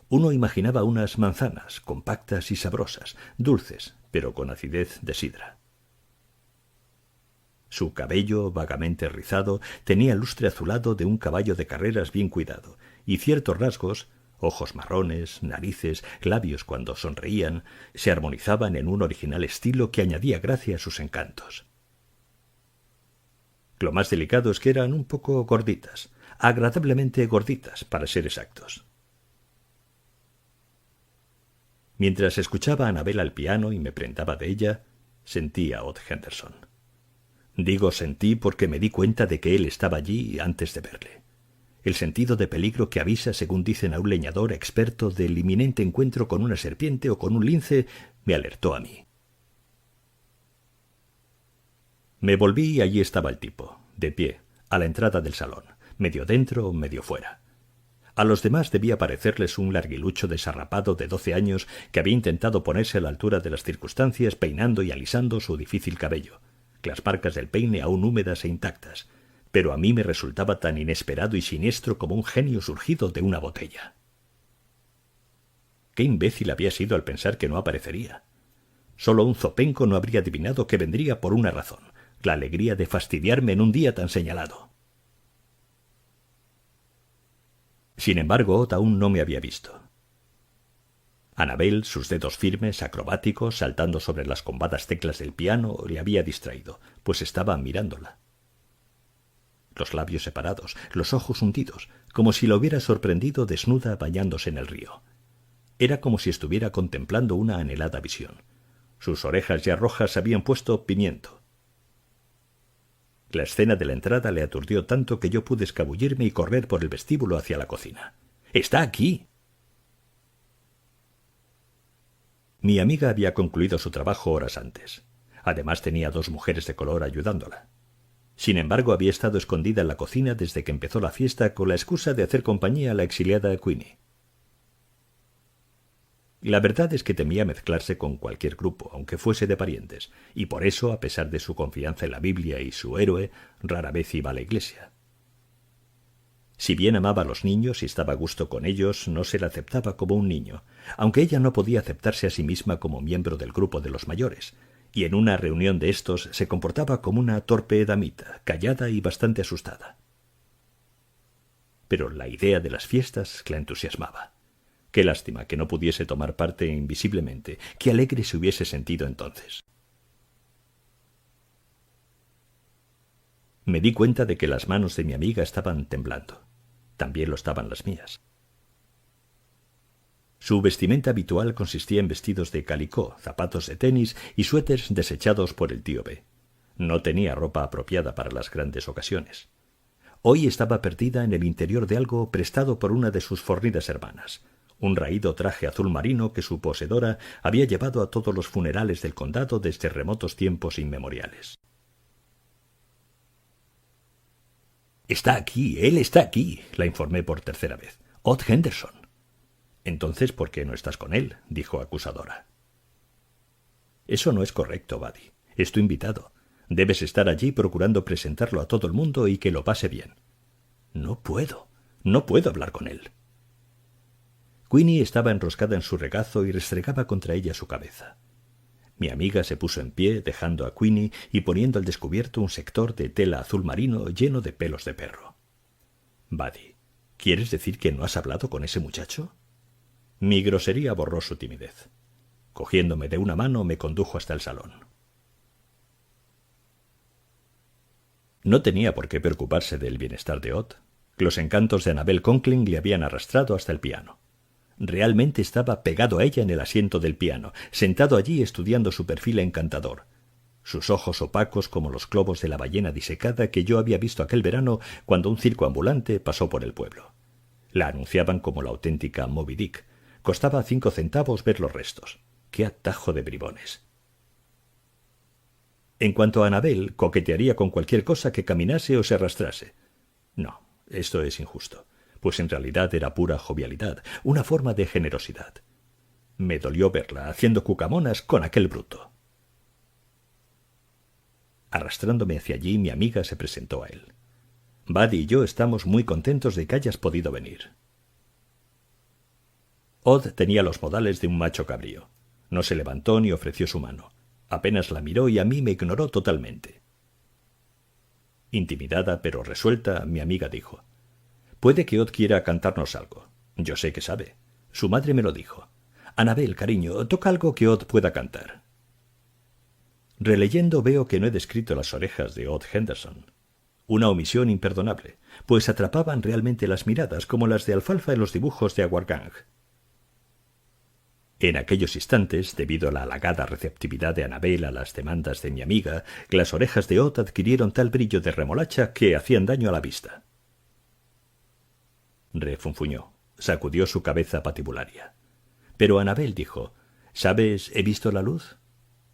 Uno imaginaba unas manzanas, compactas y sabrosas, dulces, pero con acidez de sidra. Su cabello, vagamente rizado, tenía el lustre azulado de un caballo de carreras bien cuidado, y ciertos rasgos, ojos marrones, narices, labios cuando sonreían, se armonizaban en un original estilo que añadía gracia a sus encantos. Lo más delicado es que eran un poco gorditas, agradablemente gorditas, para ser exactos. Mientras escuchaba a Annabel al piano y me prendaba de ella, sentí a Od Henderson. Digo sentí porque me di cuenta de que él estaba allí antes de verle. El sentido de peligro que avisa, según dicen a un leñador experto, del inminente encuentro con una serpiente o con un lince, me alertó a mí. Me volví y allí estaba el tipo, de pie, a la entrada del salón, medio dentro, medio fuera. A los demás debía parecerles un larguilucho desarrapado de 12 años que había intentado ponerse a la altura de las circunstancias peinando y alisando su difícil cabello, las marcas del peine aún húmedas e intactas, pero a mí me resultaba tan inesperado y siniestro como un genio surgido de una botella. Qué imbécil había sido al pensar que no aparecería. Solo un zopenco no habría adivinado que vendría por una razón: la alegría de fastidiarme en un día tan señalado. Sin embargo, Od aún no me había visto. Annabel, sus dedos firmes, acrobáticos, saltando sobre las combadas teclas del piano, le había distraído, pues estaba mirándola. Los labios separados, los ojos hundidos, como si la hubiera sorprendido desnuda bañándose en el río. Era como si estuviera contemplando una anhelada visión. Sus orejas ya rojas se habían puesto pimiento. La escena de la entrada le aturdió tanto que yo pude escabullirme y correr por el vestíbulo hacia la cocina. «¡Está aquí!». Mi amiga había concluido su trabajo horas antes. Además tenía 2 mujeres de color ayudándola. Sin embargo, había estado escondida en la cocina desde que empezó la fiesta con la excusa de hacer compañía a la exiliada Queenie. La verdad es que temía mezclarse con cualquier grupo, aunque fuese de parientes, y por eso, a pesar de su confianza en la Biblia y su héroe, rara vez iba a la iglesia. Si bien amaba a los niños y estaba a gusto con ellos, no se la aceptaba como un niño, aunque ella no podía aceptarse a sí misma como miembro del grupo de los mayores, y en una reunión de estos se comportaba como una torpe damita, callada y bastante asustada. Pero la idea de las fiestas la entusiasmaba. Qué lástima que no pudiese tomar parte invisiblemente. Qué alegre se hubiese sentido entonces. Me di cuenta de que las manos de mi amiga estaban temblando. También lo estaban las mías. Su vestimenta habitual consistía en vestidos de calicó, zapatos de tenis y suéteres desechados por el tío B. No tenía ropa apropiada para las grandes ocasiones. Hoy estaba perdida en el interior de algo prestado por una de sus fornidas hermanas, un raído traje azul marino que su poseedora había llevado a todos los funerales del condado desde remotos tiempos inmemoriales. «Está aquí, él está aquí», la informé por tercera vez. «Odd Henderson». «Entonces, ¿por qué no estás con él?», dijo acusadora. «Eso no es correcto, Buddy. Es tu invitado. Debes estar allí procurando presentarlo a todo el mundo y que lo pase bien». «No puedo hablar con él». Queenie estaba enroscada en su regazo y restregaba contra ella su cabeza. Mi amiga se puso en pie, dejando a Queenie y poniendo al descubierto un sector de tela azul marino lleno de pelos de perro. «Buddy, ¿quieres decir que no has hablado con ese muchacho?» Mi grosería borró su timidez. Cogiéndome de una mano, me condujo hasta el salón. No tenía por qué preocuparse del bienestar de Odd. Los encantos de Annabel Conkling le habían arrastrado hasta el piano. Realmente estaba pegado a ella en el asiento del piano, sentado allí estudiando su perfil encantador. Sus ojos opacos como los globos de la ballena disecada que yo había visto aquel verano cuando un circo ambulante pasó por el pueblo. La anunciaban como la auténtica Moby Dick. Costaba 5 centavos ver los restos. ¡Qué atajo de bribones! En cuanto a Annabel, coquetearía con cualquier cosa que caminase o se arrastrase. No, esto es injusto, pues en realidad era pura jovialidad, una forma de generosidad. Me dolió verla haciendo cucamonas con aquel bruto. Arrastrándome hacia allí, mi amiga se presentó a él. «Buddy y yo estamos muy contentos de que hayas podido venir». Odd tenía los modales de un macho cabrío. No se levantó ni ofreció su mano. Apenas la miró y a mí me ignoró totalmente. Intimidada pero resuelta, mi amiga dijo: «Puede que Odd quiera cantarnos algo. Yo sé que sabe. Su madre me lo dijo. Annabel, cariño, toca algo que Odd pueda cantar». Releyendo veo que no he descrito las orejas de Odd Henderson. Una omisión imperdonable, pues atrapaban realmente las miradas como las de alfalfa en los dibujos de Our Gang. En aquellos instantes, debido a la halagada receptividad de Annabel a las demandas de mi amiga, las orejas de Odd adquirieron tal brillo de remolacha que hacían daño a la vista. Refunfuñó, sacudió su cabeza patibularia. Pero Annabel dijo: «¿Sabes, he visto la luz?»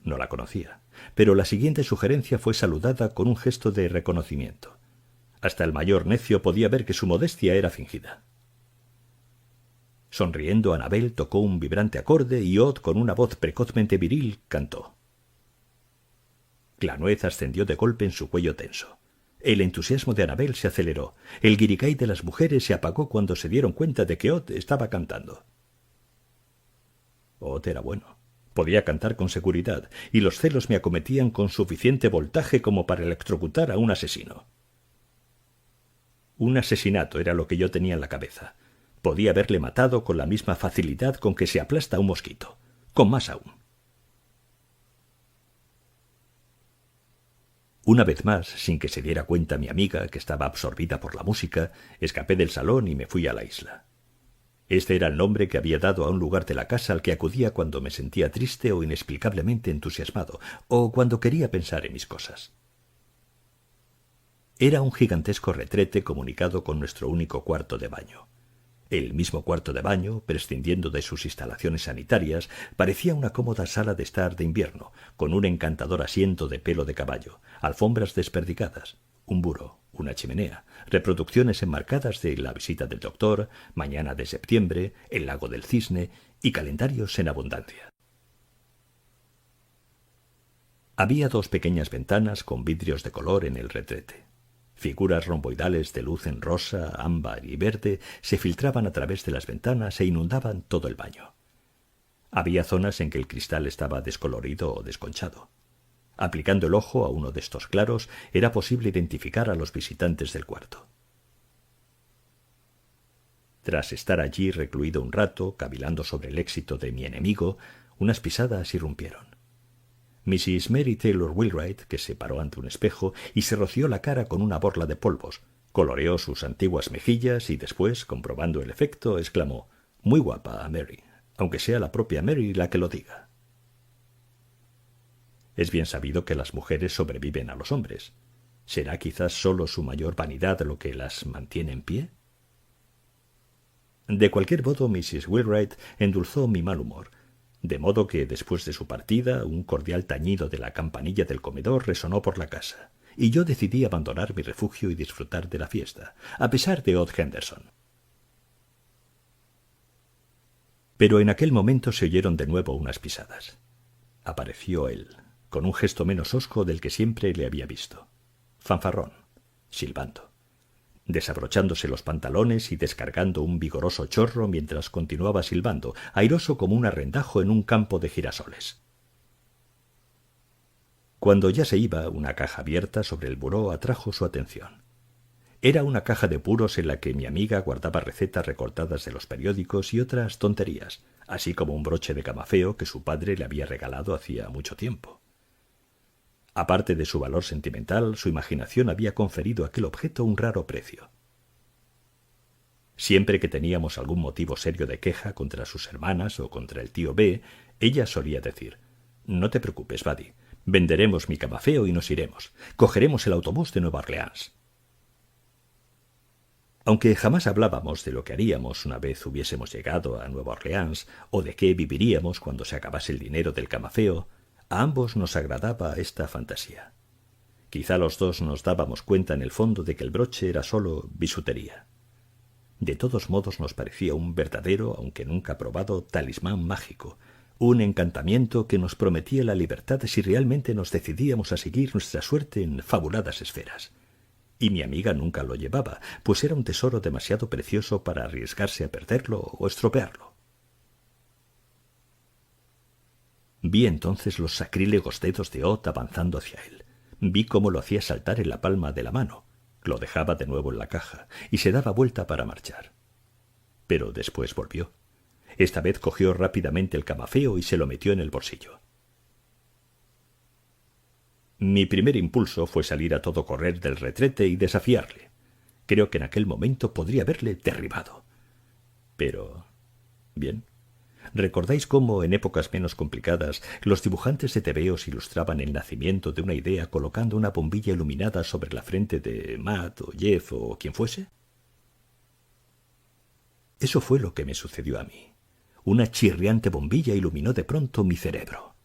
No la conocía, pero la siguiente sugerencia fue saludada con un gesto de reconocimiento. Hasta el mayor necio podía ver que su modestia era fingida. Sonriendo, Annabel tocó un vibrante acorde y Odd, con una voz precozmente viril, cantó. La nuez ascendió de golpe en su cuello tenso. El entusiasmo de Annabel se aceleró. El guirigay de las mujeres se apagó cuando se dieron cuenta de que Odd estaba cantando. Odd era bueno. Podía cantar con seguridad, y los celos me acometían con suficiente voltaje como para electrocutar a un asesino. Un asesinato era lo que yo tenía en la cabeza. Podía haberle matado con la misma facilidad con que se aplasta un mosquito, con más aún. Una vez más, sin que se diera cuenta mi amiga, que estaba absorbida por la música, escapé del salón y me fui a la isla. Este era el nombre que había dado a un lugar de la casa al que acudía cuando me sentía triste o inexplicablemente entusiasmado, o cuando quería pensar en mis cosas. Era un gigantesco retrete comunicado con nuestro único cuarto de baño. El mismo cuarto de baño, prescindiendo de sus instalaciones sanitarias, parecía una cómoda sala de estar de invierno, con un encantador asiento de pelo de caballo, alfombras desperdigadas, un buró, una chimenea, reproducciones enmarcadas de La visita del doctor, Mañana de septiembre, El lago del cisne y calendarios en abundancia. Había 2 pequeñas ventanas con vidrios de color en el retrete. Figuras romboidales de luz en rosa, ámbar y verde se filtraban a través de las ventanas e inundaban todo el baño. Había zonas en que el cristal estaba descolorido o desconchado. Aplicando el ojo a uno de estos claros, era posible identificar a los visitantes del cuarto. Tras estar allí recluido un rato, cavilando sobre el éxito de mi enemigo, unas pisadas irrumpieron. Mrs. Mary Taylor Wheelwright, que se paró ante un espejo y se roció la cara con una borla de polvos, coloreó sus antiguas mejillas y después, comprobando el efecto, exclamó: «Muy guapa, Mary. aunque sea la propia Mary la que lo diga. Es bien sabido que las mujeres sobreviven a los hombres. ¿Será quizás solo su mayor vanidad lo que las mantiene en pie? De cualquier modo, Mrs. Wheelwright endulzó mi mal humor, de modo que después de su partida un cordial tañido de la campanilla del comedor resonó por la casa, y yo decidí abandonar mi refugio y disfrutar de la fiesta, a pesar de Odd Henderson. Pero en aquel momento se oyeron de nuevo unas pisadas. Apareció él, con un gesto menos hosco del que siempre le había visto. Fanfarrón, silbando, desabrochándose los pantalones y descargando un vigoroso chorro mientras continuaba silbando, airoso como un arrendajo en un campo de girasoles. Cuando ya se iba, una caja abierta sobre el buró atrajo su atención. Era una caja de puros en la que mi amiga guardaba recetas recortadas de los periódicos y otras tonterías, así como un broche de camafeo que su padre le había regalado hacía mucho tiempo. Aparte de su valor sentimental, su imaginación había conferido a aquel objeto un raro precio. Siempre que teníamos algún motivo serio de queja contra sus hermanas o contra el tío B, ella solía decir: «No te preocupes, Buddy, venderemos mi camafeo y nos iremos. Cogeremos el autobús de Nueva Orleans». Aunque jamás hablábamos de lo que haríamos una vez hubiésemos llegado a Nueva Orleans o de qué viviríamos cuando se acabase el dinero del camafeo, a ambos nos agradaba esta fantasía. Quizá los dos nos dábamos cuenta en el fondo de que el broche era solo bisutería. De todos modos nos parecía un verdadero, aunque nunca probado, talismán mágico, un encantamiento que nos prometía la libertad si realmente nos decidíamos a seguir nuestra suerte en fabuladas esferas. Y mi amiga nunca lo llevaba, pues era un tesoro demasiado precioso para arriesgarse a perderlo o estropearlo. Vi entonces los sacrílegos dedos de Odd avanzando hacia él. Vi cómo lo hacía saltar en la palma de la mano, lo dejaba de nuevo en la caja y se daba vuelta para marchar. Pero después volvió. Esta vez cogió rápidamente el camafeo y se lo metió en el bolsillo. Mi primer impulso fue salir a todo correr del retrete y desafiarle. Creo que en aquel momento podría haberle derribado. Pero... bien. ¿Recordáis cómo, en épocas menos complicadas, los dibujantes de tebeos ilustraban el nacimiento de una idea colocando una bombilla iluminada sobre la frente de Matt o Jeff o quien fuese? Eso fue lo que me sucedió a mí. Una chirriante bombilla iluminó de pronto mi cerebro.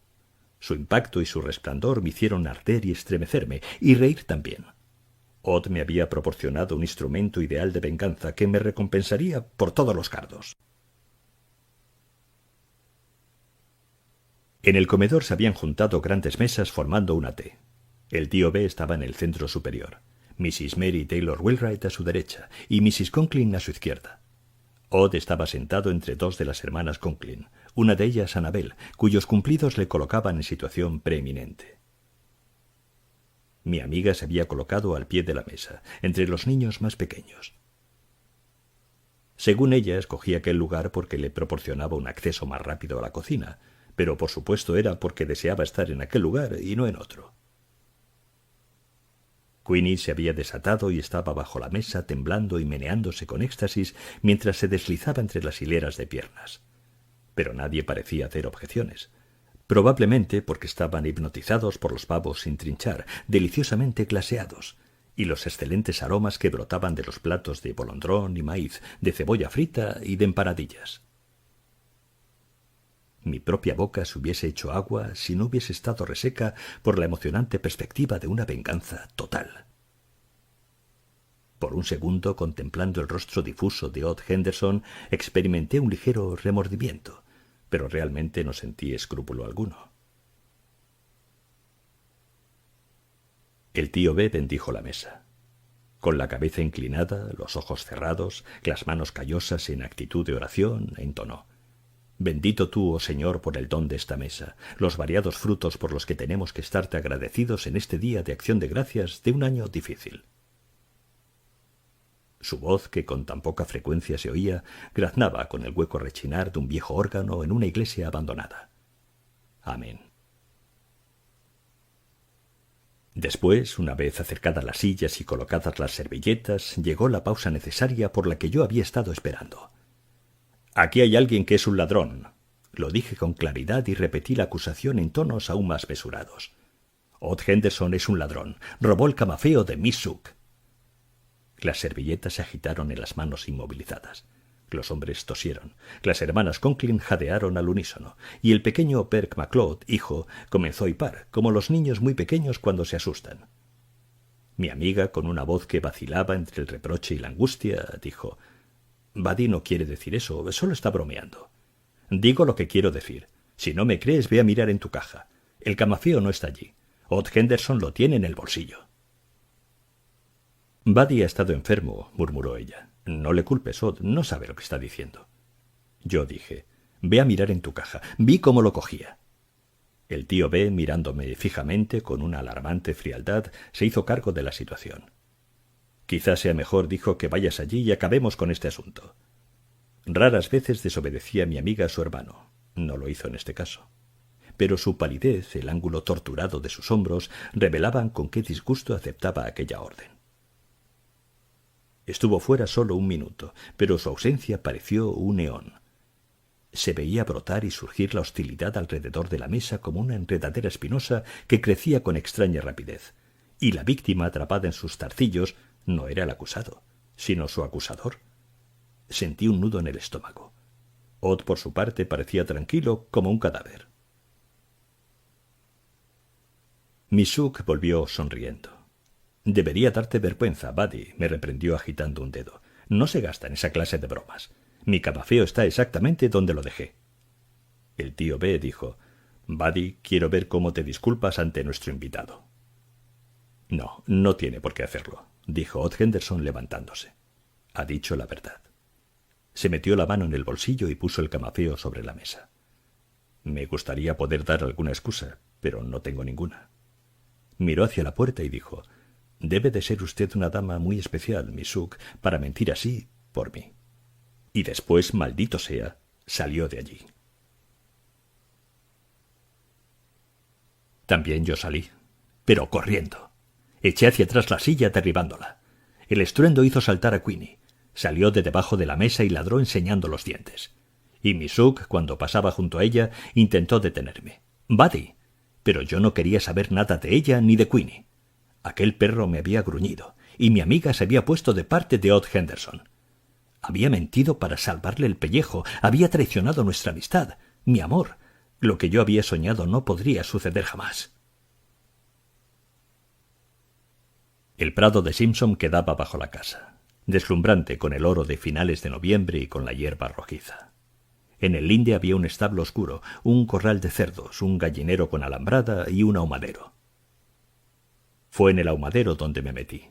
Su impacto y su resplandor me hicieron arder y estremecerme, y reír también. Odd me había proporcionado un instrumento ideal de venganza que me recompensaría por todos los cardos. En el comedor se habían juntado grandes mesas formando una T. El tío B estaba en el centro superior, Mrs. Mary Taylor Wheelwright a su derecha y Mrs. Conklin a su izquierda. Odd estaba sentado entre dos de las hermanas Conklin, una de ellas Annabel, cuyos cumplidos le colocaban en situación preeminente. Mi amiga se había colocado al pie de la mesa, entre los niños más pequeños. Según ella, escogía aquel lugar porque le proporcionaba un acceso más rápido a la cocina, pero por supuesto era porque deseaba estar en aquel lugar y no en otro. Queenie se había desatado y estaba bajo la mesa temblando y meneándose con éxtasis mientras se deslizaba entre las hileras de piernas. Pero nadie parecía hacer objeciones, probablemente porque estaban hipnotizados por los pavos sin trinchar, deliciosamente glaseados, y los excelentes aromas que brotaban de los platos de bolondrón y maíz, de cebolla frita y de empanadillas. Mi propia boca se hubiese hecho agua si no hubiese estado reseca por la emocionante perspectiva de una venganza total. Por un segundo, contemplando el rostro difuso de Odd Henderson, experimenté un ligero remordimiento, pero realmente no sentí escrúpulo alguno. El tío B bendijo la mesa. Con la cabeza inclinada, los ojos cerrados, las manos callosas en actitud de oración, entonó: «Bendito tú, oh Señor, por el don de esta mesa, los variados frutos por los que tenemos que estarte agradecidos en este día de acción de gracias de un año difícil». Su voz, que con tan poca frecuencia se oía, graznaba con el hueco rechinar de un viejo órgano en una iglesia abandonada. Amén. Después, una vez acercadas las sillas y colocadas las servilletas, llegó la pausa necesaria por la que yo había estado esperando. «Aquí hay alguien que es un ladrón», Lo dije con claridad y repetí la acusación en tonos aún más mesurados. Odd Henderson es un ladrón. Robó el camafeo de Miss Suk. Las servilletas se agitaron en las manos inmovilizadas. Los hombres tosieron. Las hermanas Conklin jadearon al unísono. Y el pequeño Perk MacLeod, hijo, comenzó a hipar, como los niños muy pequeños cuando se asustan. Mi amiga, con una voz que vacilaba entre el reproche y la angustia, dijo: «Buddy no quiere decir eso, solo está bromeando». «Digo lo que quiero decir. Si no me crees, ve a mirar en tu caja. El camafeo no está allí. Odd Henderson lo tiene en el bolsillo». «Buddy ha estado enfermo», murmuró ella. «No le culpes, Odd, no sabe lo que está diciendo». Yo dije: «Ve a mirar en tu caja». Vi cómo lo cogía. El tío B, mirándome fijamente con una alarmante frialdad, se hizo cargo de la situación. «Quizás sea mejor», dijo, «que vayas allí y acabemos con este asunto». Raras veces desobedecía mi amiga a su hermano. No lo hizo en este caso. Pero su palidez, el ángulo torturado de sus hombros, revelaban con qué disgusto aceptaba aquella orden. Estuvo fuera solo 1 minuto, pero su ausencia pareció un eón. Se veía brotar y surgir la hostilidad alrededor de la mesa como una enredadera espinosa que crecía con extraña rapidez, y la víctima, atrapada en sus zarcillos, no era el acusado, sino su acusador. Sentí un nudo en el estómago. Odd, por su parte, parecía tranquilo como un cadáver. Miss Suk volvió sonriendo. «Debería darte vergüenza, Buddy», me reprendió agitando un dedo. «No se gasta en esa clase de bromas. Mi camafeo está exactamente donde lo dejé». El tío B dijo: «Buddy, quiero ver cómo te disculpas ante nuestro invitado». «No, no tiene por qué hacerlo», dijo Odd Henderson levantándose. «Ha dicho la verdad». Se metió la mano en el bolsillo y puso el camafeo sobre la mesa. «Me gustaría poder dar alguna excusa, pero no tengo ninguna». Miró hacia la puerta y dijo: «Debe de ser usted una dama muy especial, Miss Suk, para mentir así por mí». Y después, maldito sea, salió de allí. También yo salí, pero corriendo. Eché hacia atrás la silla derribándola. El estruendo hizo saltar a Queenie. Salió de debajo de la mesa y ladró enseñando los dientes. Y Miss Suk, cuando pasaba junto a ella, intentó detenerme. «Buddy». Pero yo no quería saber nada de ella ni de Queenie. Aquel perro me había gruñido, y mi amiga se había puesto de parte de Odd Henderson. Había mentido para salvarle el pellejo, había traicionado nuestra amistad, mi amor. Lo que yo había soñado no podría suceder jamás. El prado de Simpson quedaba bajo la casa, deslumbrante con el oro de finales de noviembre y con la hierba rojiza. En el linde había un establo oscuro, un corral de cerdos, un gallinero con alambrada y un ahumadero. Fue en el ahumadero donde me metí.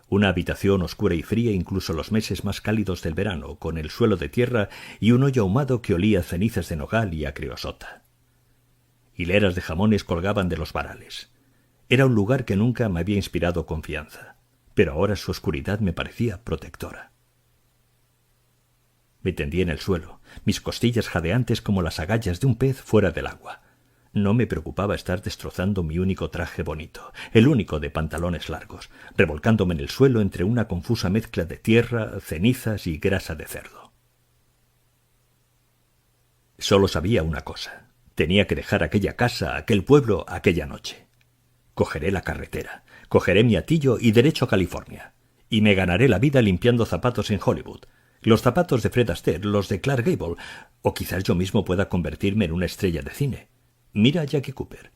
Una habitación oscura y fría incluso los meses más cálidos del verano, con el suelo de tierra y un hoyo ahumado que olía a cenizas de nogal y a creosota. Hileras de jamones colgaban de los varales. Era un lugar que nunca me había inspirado confianza, pero ahora su oscuridad me parecía protectora. Me tendí en el suelo, mis costillas jadeantes como las agallas de un pez fuera del agua. No me preocupaba estar destrozando mi único traje bonito, el único de pantalones largos, revolcándome en el suelo entre una confusa mezcla de tierra, cenizas y grasa de cerdo. Solo sabía una cosa: tenía que dejar aquella casa, aquel pueblo, aquella noche. Cogeré la carretera, cogeré mi atillo y derecho a California, y me ganaré la vida limpiando zapatos en Hollywood. Los zapatos de Fred Astaire, los de Clark Gable, o quizás yo mismo pueda convertirme en una estrella de cine. Mira a Jackie Cooper.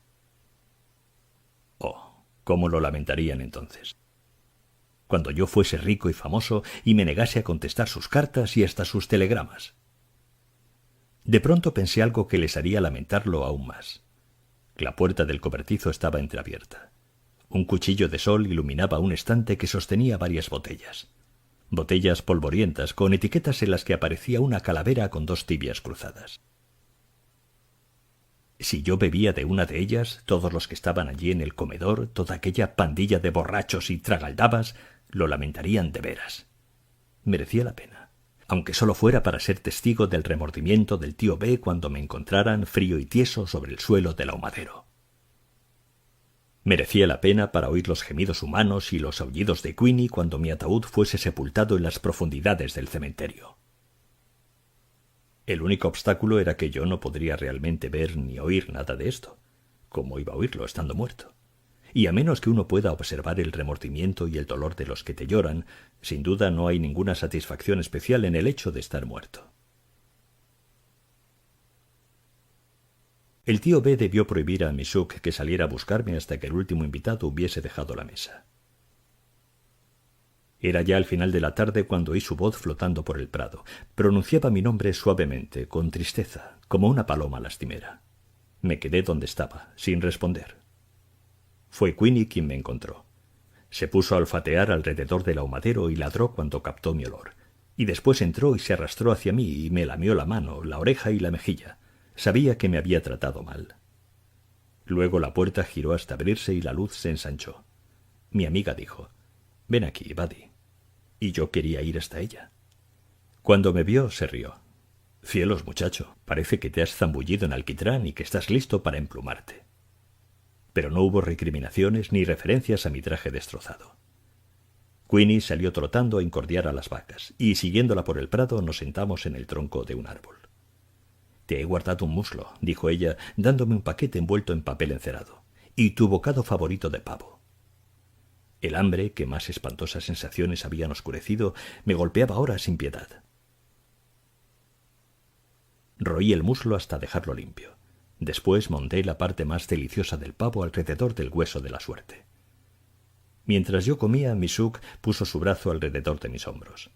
Oh, cómo lo lamentarían entonces. Cuando yo fuese rico y famoso y me negase a contestar sus cartas y hasta sus telegramas. De pronto pensé algo que les haría lamentarlo aún más. La puerta del cobertizo estaba entreabierta. Un cuchillo de sol iluminaba un estante que sostenía varias botellas. Botellas polvorientas con etiquetas en las que aparecía una calavera con 2 tibias cruzadas. Si yo bebía de una de ellas, todos los que estaban allí en el comedor, toda aquella pandilla de borrachos y tragaldabas, lo lamentarían de veras. Merecía la pena, aunque solo fuera para ser testigo del remordimiento del tío B cuando me encontraran frío y tieso sobre el suelo del ahumadero. Merecía la pena para oír los gemidos humanos y los aullidos de Queenie cuando mi ataúd fuese sepultado en las profundidades del cementerio. El único obstáculo era que yo no podría realmente ver ni oír nada de esto. ¿Cómo iba a oírlo estando muerto? Y a menos que uno pueda observar el remordimiento y el dolor de los que te lloran, sin duda no hay ninguna satisfacción especial en el hecho de estar muerto. El tío B debió prohibir a Misuk que saliera a buscarme hasta que el último invitado hubiese dejado la mesa. Era ya al final de la tarde cuando oí su voz flotando por el prado. Pronunciaba mi nombre suavemente, con tristeza, como una paloma lastimera. Me quedé donde estaba, sin responder. Fue Queenie quien me encontró. Se puso a olfatear alrededor del ahumadero y ladró cuando captó mi olor. Y después entró y se arrastró hacia mí y me lamió la mano, la oreja y la mejilla. Sabía que me había tratado mal. Luego la puerta giró hasta abrirse y la luz se ensanchó. Mi amiga dijo: «Ven aquí, Buddy». Y yo quería ir hasta ella. Cuando me vio, se rió. «Cielos, muchacho, parece que te has zambullido en alquitrán y que estás listo para emplumarte». Pero no hubo recriminaciones ni referencias a mi traje destrozado. Queenie salió trotando a incordiar a las vacas, y siguiéndola por el prado nos sentamos en el tronco de un árbol. «Te he guardado un muslo», dijo ella, dándome un paquete envuelto en papel encerado, «y tu bocado favorito de pavo». El hambre, que más espantosas sensaciones habían oscurecido, me golpeaba ahora sin piedad. Roí el muslo hasta dejarlo limpio. Después monté la parte más deliciosa del pavo alrededor del hueso de la suerte. Mientras yo comía, Misuk puso su brazo alrededor de mis hombros.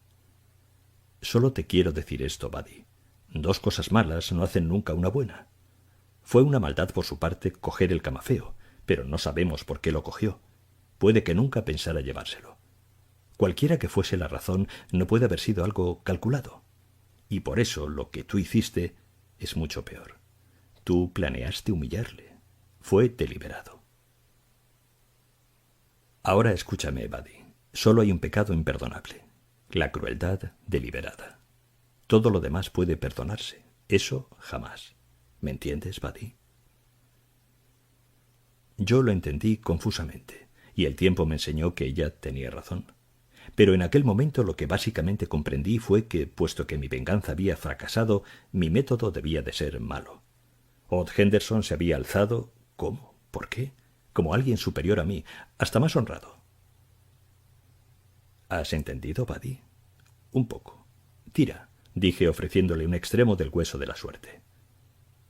«Solo te quiero decir esto, Buddy. 2 cosas malas no hacen nunca una buena. Fue una maldad por su parte coger el camafeo, pero no sabemos por qué lo cogió. Puede que nunca pensara llevárselo. Cualquiera que fuese la razón, no puede haber sido algo calculado. Y por eso lo que tú hiciste es mucho peor. Tú planeaste humillarle. Fue deliberado». Ahora escúchame, Buddy. Solo hay un pecado imperdonable: la crueldad deliberada. Todo lo demás puede perdonarse. Eso jamás. ¿Me entiendes, Buddy? Yo lo entendí confusamente, y el tiempo me enseñó que ella tenía razón. Pero en aquel momento lo que básicamente comprendí fue que, puesto que mi venganza había fracasado, mi método debía de ser malo. Odd Henderson se había alzado, ¿cómo? ¿Por qué? Como alguien superior a mí, hasta más honrado. ¿Has entendido, Buddy? Un poco. Tira, dije ofreciéndole un extremo del hueso de la suerte.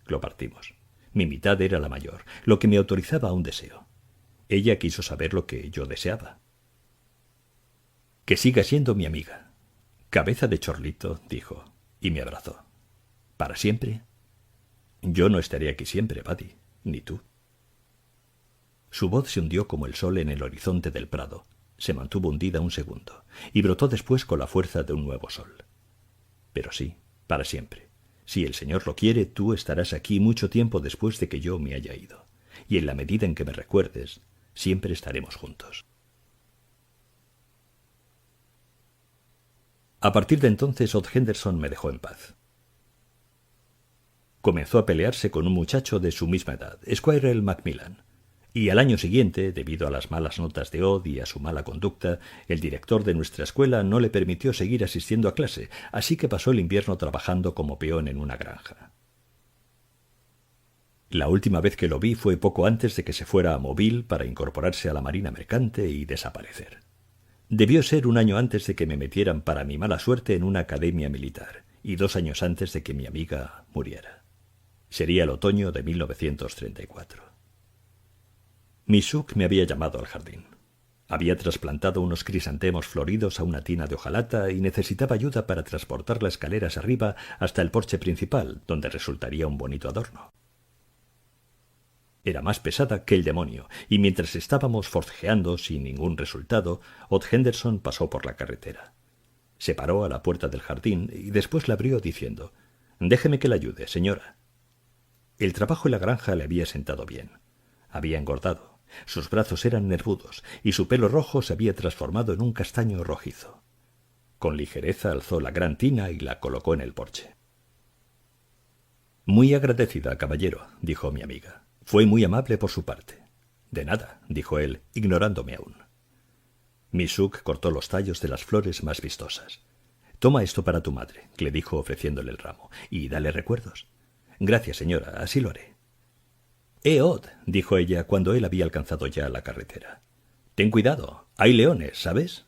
Lo partimos. Mi mitad era la mayor, lo que me autorizaba a un deseo. Ella quiso saber lo que yo deseaba. «Que siga siendo mi amiga». «Cabeza de chorlito», dijo, y me abrazó. «¿Para siempre?» «Yo no estaré aquí siempre, Buddy, ni tú». Su voz se hundió como el sol en el horizonte del prado. Se mantuvo hundida un segundo, y brotó después con la fuerza de un nuevo sol. «Pero sí, para siempre. Si el Señor lo quiere, tú estarás aquí mucho tiempo después de que yo me haya ido. Y en la medida en que me recuerdes, siempre estaremos juntos». A partir de entonces, Odd Henderson me dejó en paz. Comenzó a pelearse con un muchacho de su misma edad, Squirrel Macmillan. Y al año siguiente, debido a las malas notas de Odd y a su mala conducta, el director de nuestra escuela no le permitió seguir asistiendo a clase, así que pasó el invierno trabajando como peón en una granja. La última vez que lo vi fue poco antes de que se fuera a Mobile para incorporarse a la marina mercante y desaparecer. Debió ser un año antes de que me metieran para mi mala suerte en una academia militar, y 2 años antes de que mi amiga muriera. Sería el otoño de 1934. Misuk me había llamado al jardín. Había trasplantado unos crisantemos floridos a una tina de hojalata y necesitaba ayuda para transportar las escaleras arriba hasta el porche principal, donde resultaría un bonito adorno. Era más pesada que el demonio, y mientras estábamos forcejeando sin ningún resultado, Odd Henderson pasó por la carretera. Se paró a la puerta del jardín y después la abrió diciendo: «Déjeme que la ayude, señora». El trabajo en la granja le había sentado bien. Había engordado, sus brazos eran nervudos y su pelo rojo se había transformado en un castaño rojizo. Con ligereza alzó la gran tina y la colocó en el porche. «Muy agradecida, caballero», dijo mi amiga. «Fue muy amable por su parte». «De nada», dijo él, ignorándome aún. Misuk cortó los tallos de las flores más vistosas. Toma esto para tu madre, le dijo ofreciéndole el ramo, y dale recuerdos. Gracias, señora, así lo haré. Od, dijo ella cuando él había alcanzado ya la carretera. Ten cuidado, hay leones, ¿sabes?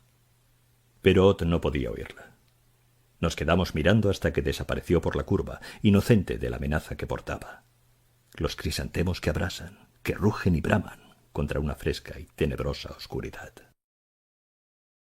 Pero Od no podía oírla. Nos quedamos mirando hasta que desapareció por la curva, inocente de la amenaza que portaba. Los crisantemos que abrasan, que rugen y braman contra una fresca y tenebrosa oscuridad.